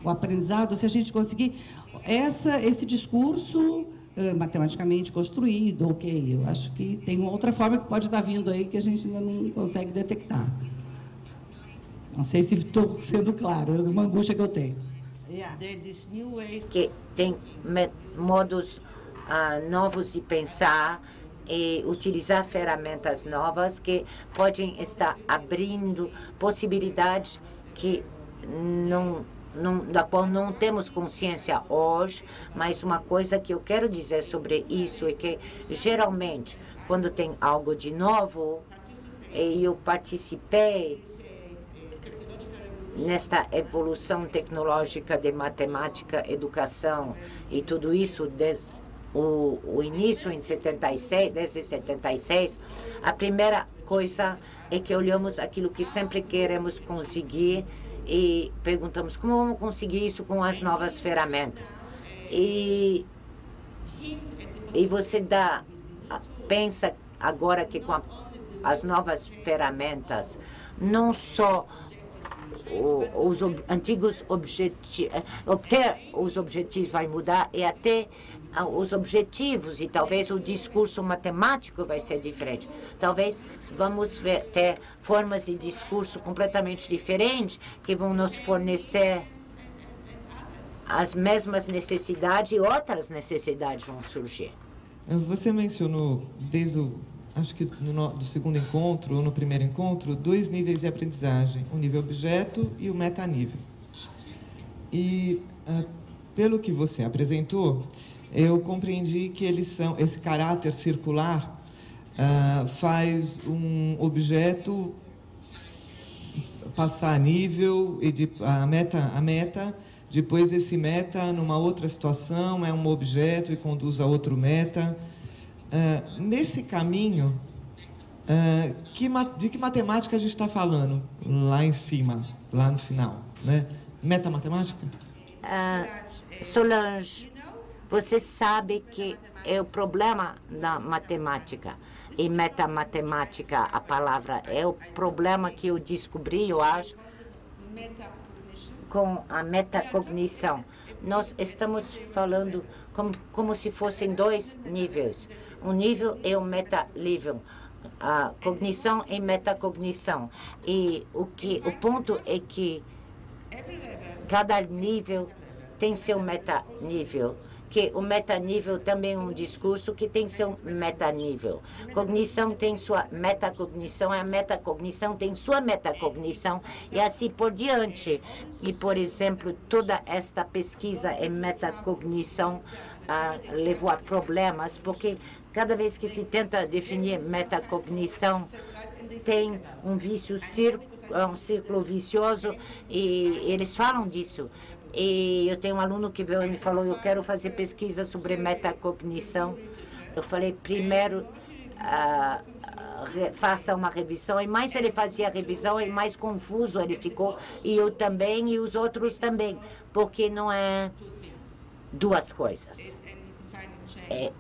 o aprendizado se a gente conseguir esse discurso matematicamente construído, ok. Eu acho que tem uma outra forma que pode estar vindo aí que a gente ainda não consegue detectar. Não sei se estou sendo claro, é uma angústia que eu tenho. Que tem modos novos de pensar e utilizar ferramentas novas que podem estar abrindo possibilidades que da qual não temos consciência hoje, mas uma coisa que eu quero dizer sobre isso é que, geralmente, quando tem algo de novo, e eu participei nesta evolução tecnológica de matemática, educação e tudo isso desde o início em 76, desde 76, a primeira coisa é que olhamos aquilo que sempre queremos conseguir e perguntamos como vamos conseguir isso com as novas ferramentas. E você pensa agora que com as novas ferramentas, não só os antigos objetivos, obter os objetivos vai mudar e até os objetivos e talvez o discurso matemático vai ser diferente. Talvez vamos ter formas de discurso completamente diferentes que vão nos fornecer as mesmas necessidades e outras necessidades vão surgir. Você mencionou acho que do segundo encontro ou no primeiro encontro, 2 níveis de aprendizagem, o nível objeto e o metanível. E pelo que você apresentou, eu compreendi que esse caráter circular faz um objeto passar a nível e a meta, depois esse meta numa outra situação é um objeto e conduz a outro meta. Nesse caminho, de que matemática a gente está falando lá em cima, lá no final, né? Metamatemática? Solange, você sabe que é o problema da matemática e metamatemática, a palavra, é o problema que eu descobri, eu acho, com a metacognição. Nós estamos falando como se fossem 2 níveis. Um nível é o metanível, a cognição e metacognição. E o ponto é que cada nível tem seu metanível, que o metanível também é um discurso que tem seu metanível. Cognição tem sua metacognição, a metacognição tem sua metacognição e assim por diante. E, por exemplo, toda esta pesquisa em metacognição levou a problemas, porque cada vez que se tenta definir metacognição, tem um um círculo vicioso e eles falam disso. E eu tenho um aluno que veio e me falou, eu quero fazer pesquisa sobre metacognição. Eu falei, primeiro, faça uma revisão. E mais ele fazia a revisão, e mais confuso ele ficou. E eu também, e os outros também. Porque não é 2 coisas.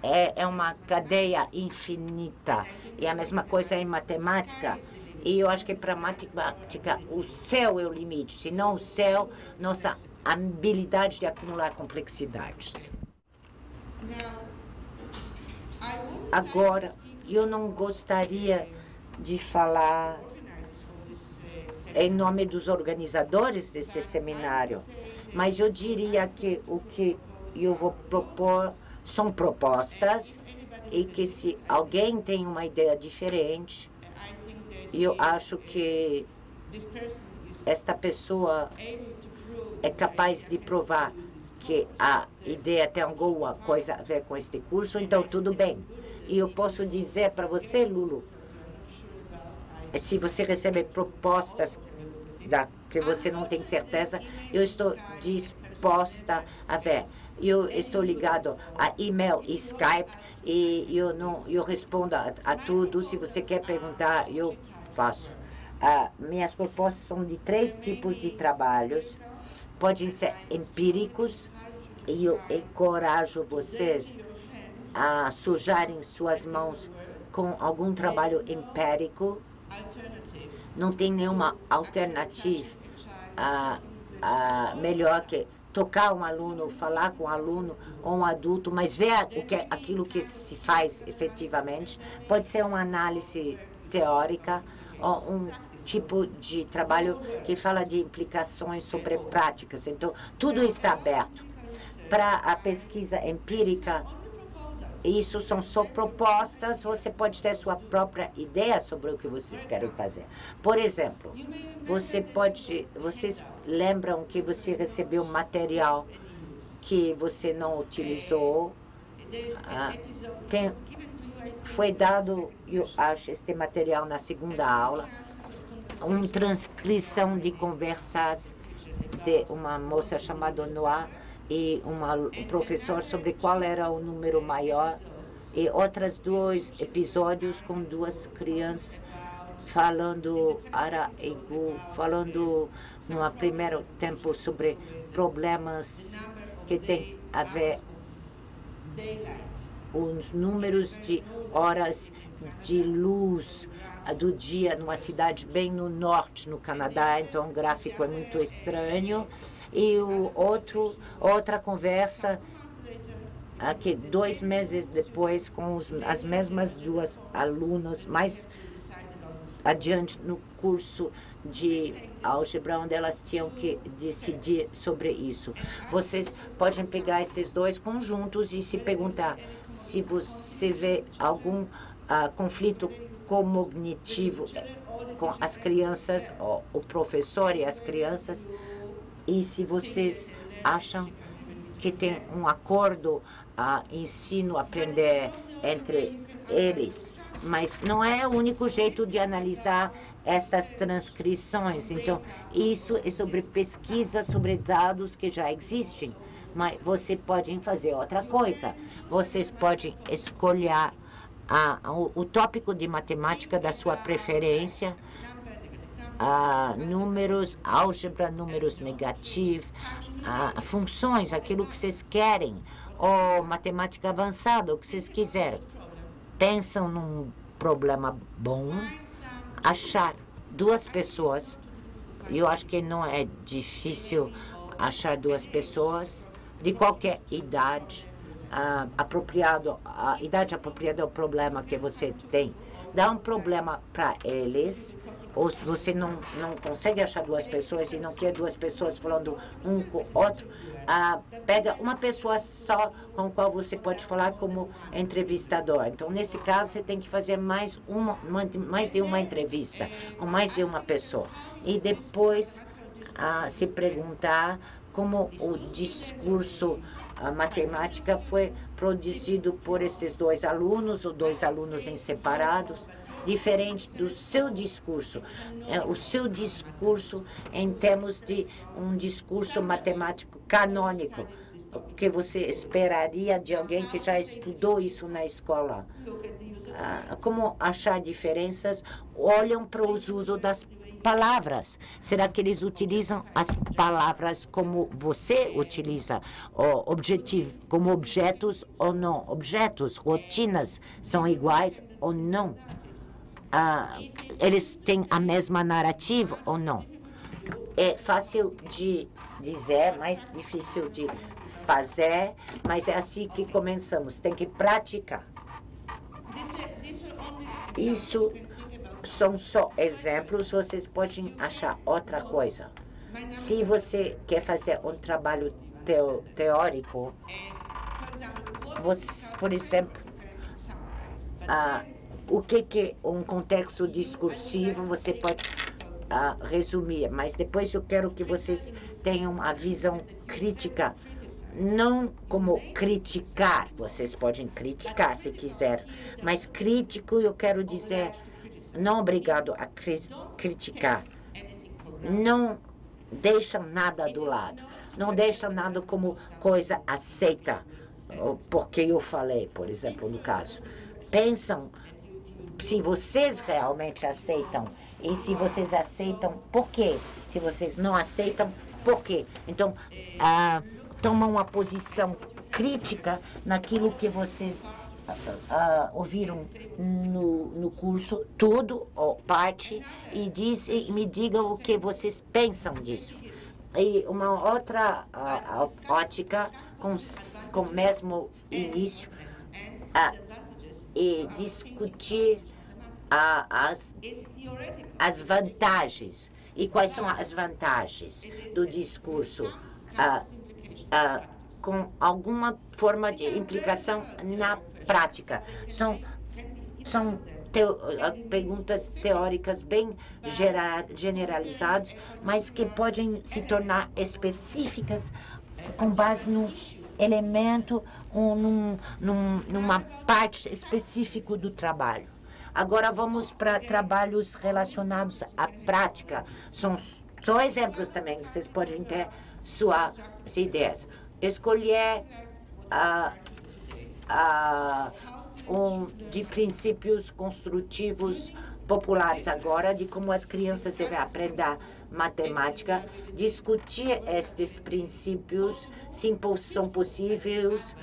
É uma cadeia infinita. E a mesma coisa em matemática. E eu acho que para matemática o céu é o limite. Se não o céu, nossa habilidade de acumular complexidades. Agora, eu não gostaria de falar em nome dos organizadores desse seminário, mas eu diria que o que eu vou propor são propostas e que se alguém tem uma ideia diferente, eu acho que esta pessoa é capaz de provar que a ideia tem alguma coisa a ver com este curso, então tudo bem. E eu posso dizer para você, Lulu, se você recebe propostas que você não tem certeza, eu estou disposta a ver. Eu estou ligado a e-mail e Skype e eu respondo a tudo. Se você quer perguntar, eu faço. Minhas propostas são de 3 tipos de trabalhos. podem ser empíricos, e eu encorajo vocês a sujarem suas mãos com algum trabalho empírico. Não tem nenhuma alternativa melhor que tocar um aluno, falar com um aluno ou um adulto, mas ver aquilo que se faz efetivamente. Pode ser uma análise teórica ou um tipo de trabalho que fala de implicações sobre práticas. Então, tudo está aberto. Para a pesquisa empírica, isso são só propostas, você pode ter sua própria ideia sobre o que vocês querem fazer. Por exemplo, vocês lembram que você recebeu material que você não utilizou? Foi dado, eu acho, este material na segunda aula, uma transcrição de conversas de uma moça chamada Noah e um professor sobre qual era o número maior, e outros 2 episódios com 2 crianças falando falando no primeiro tempo sobre problemas que tem a ver os números de horas de luz do dia numa cidade bem no norte, no Canadá, então o gráfico é muito estranho. E outra conversa, aqui 2 meses depois, com as mesmas 2 alunas, mais adiante no curso de álgebra, onde elas tinham que decidir sobre isso. Vocês podem pegar esses 2 conjuntos e se perguntar se você vê algum conflito cognitivo com as crianças, o professor e as crianças, e se vocês acham que tem um acordo ensino, aprender entre eles. Mas não é o único jeito de analisar essas transcrições. Então, isso é sobre pesquisa, sobre dados que já existem. Mas você pode fazer outra coisa. Vocês podem escolher o tópico de matemática da sua preferência, números, álgebra, números negativos, funções, aquilo que vocês querem, ou matemática avançada, o que vocês quiserem. Pensam num problema bom, achar 2 pessoas. Eu acho que não é difícil achar 2 pessoas de qualquer idade, a idade apropriada ao problema que você tem. Dá um problema para eles, ou se você não consegue achar 2 pessoas e não quer 2 pessoas falando um com o outro, pega uma pessoa só com a qual você pode falar como entrevistador. Então, nesse caso, você tem que fazer mais de uma entrevista com mais de uma pessoa. E depois se perguntar como o discurso matemática foi produzido por esses 2 alunos ou 2 alunos em separados, diferente do seu discurso. O seu discurso em termos de um discurso matemático canônico, que você esperaria de alguém que já estudou isso na escola. Como achar diferenças? Olham para os usos das palavras. Será que eles utilizam as palavras como você utiliza? Como objetos ou não? Objetos, rotinas são iguais ou não? Eles têm a mesma narrativa ou não? É fácil de dizer, mais difícil de fazer, mas é assim que começamos. Tem que praticar. Isso são só exemplos, vocês podem achar outra coisa. Se você quer fazer um trabalho teórico, você, por exemplo, o que é um contexto discursivo, você pode resumir, mas depois eu quero que vocês tenham a visão crítica, não como criticar, vocês podem criticar se quiser, mas crítico eu quero dizer, não obrigado a criticar, não deixam nada do lado, não deixam nada como coisa aceita, porque eu falei, por exemplo, no caso. Pensam se vocês realmente aceitam, e se vocês aceitam, por quê? Se vocês não aceitam, Por quê? Então, toma uma posição crítica naquilo que vocês ouviram no curso, tudo ou parte, e me digam o que vocês pensam disso. E uma outra ótica, com o mesmo início, e discutir as vantagens. E quais são as vantagens do discurso com alguma forma de implicação na prática? São perguntas teóricas bem generalizadas, mas que podem se tornar específicas com base num elemento ou numa parte específica do trabalho. Agora vamos para trabalhos relacionados à prática. São só exemplos também, vocês podem ter suas ideias. Escolher de princípios construtivos populares agora, de como as crianças devem aprender matemática, discutir estes princípios, se são possíveis,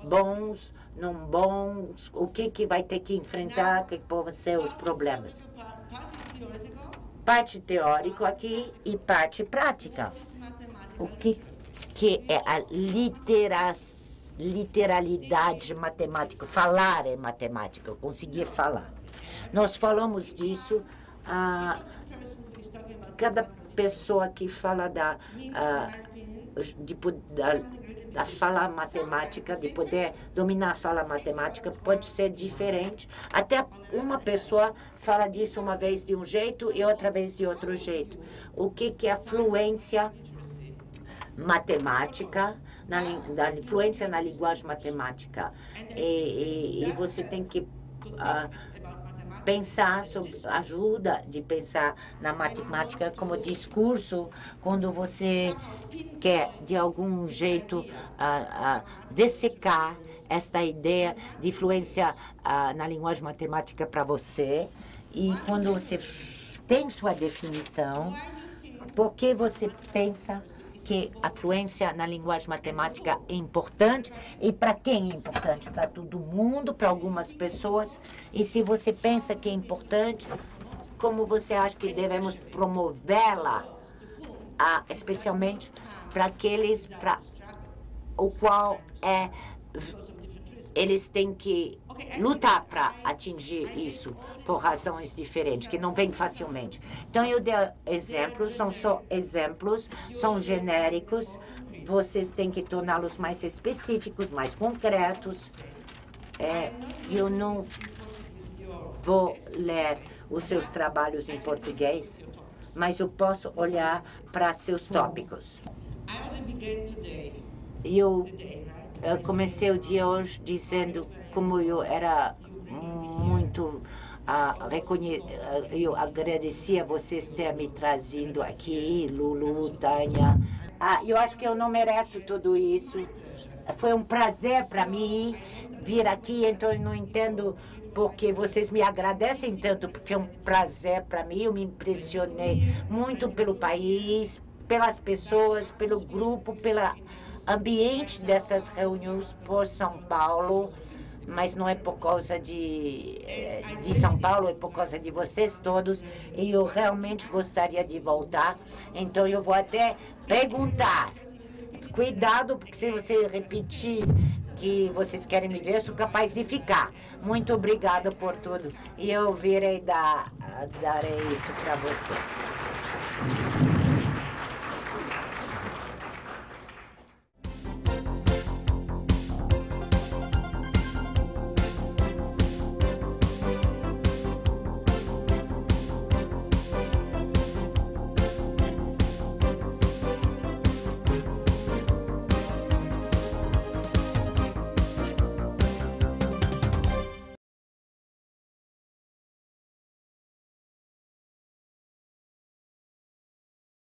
bons, não bons, o que vai ter que enfrentar, o que podem ser os problemas. Parte teórica aqui e parte prática. O que é a literalidade matemática? Falar é matemática, conseguir falar. Nós falamos disso, cada pessoa que fala da fala matemática, de poder dominar a fala matemática, pode ser diferente. Até uma pessoa fala disso uma vez de um jeito e outra vez de outro jeito. O que é a fluência matemática, da influência na linguagem matemática? E você tem que pensar sobre, ajuda de pensar na matemática como discurso, quando você quer, de algum jeito, dessecar esta ideia de influência na linguagem matemática para você. E quando você tem sua definição, por que você pensa que a fluência na linguagem matemática é importante e para quem é importante? Para todo mundo, para algumas pessoas. E se você pensa que é importante, como você acha que devemos promovê-la, especialmente para aqueles para o qual eles têm que lutar para atingir isso por razões diferentes, que não vem facilmente. Então, eu dei exemplos, são só exemplos, são genéricos, vocês têm que torná-los mais específicos, mais concretos. Eu não vou ler os seus trabalhos em português, mas eu posso olhar para seus tópicos. Eu comecei o dia hoje dizendo como eu era muito eu agradecia vocês terem me trazido aqui, Lulu, Tânia. Eu acho que eu não mereço tudo isso. Foi um prazer para mim vir aqui, então eu não entendo porque vocês me agradecem tanto, porque é um prazer para mim. Eu me impressionei muito pelo país, pelas pessoas, pelo grupo, pelo ambiente dessas reuniões por São Paulo, mas não é por causa de São Paulo, é por causa de vocês todos, e eu realmente gostaria de voltar, então eu vou até perguntar. Cuidado, porque se você repetir que vocês querem me ver, eu sou capaz de ficar. Muito obrigado por tudo, e eu virei darei isso para você.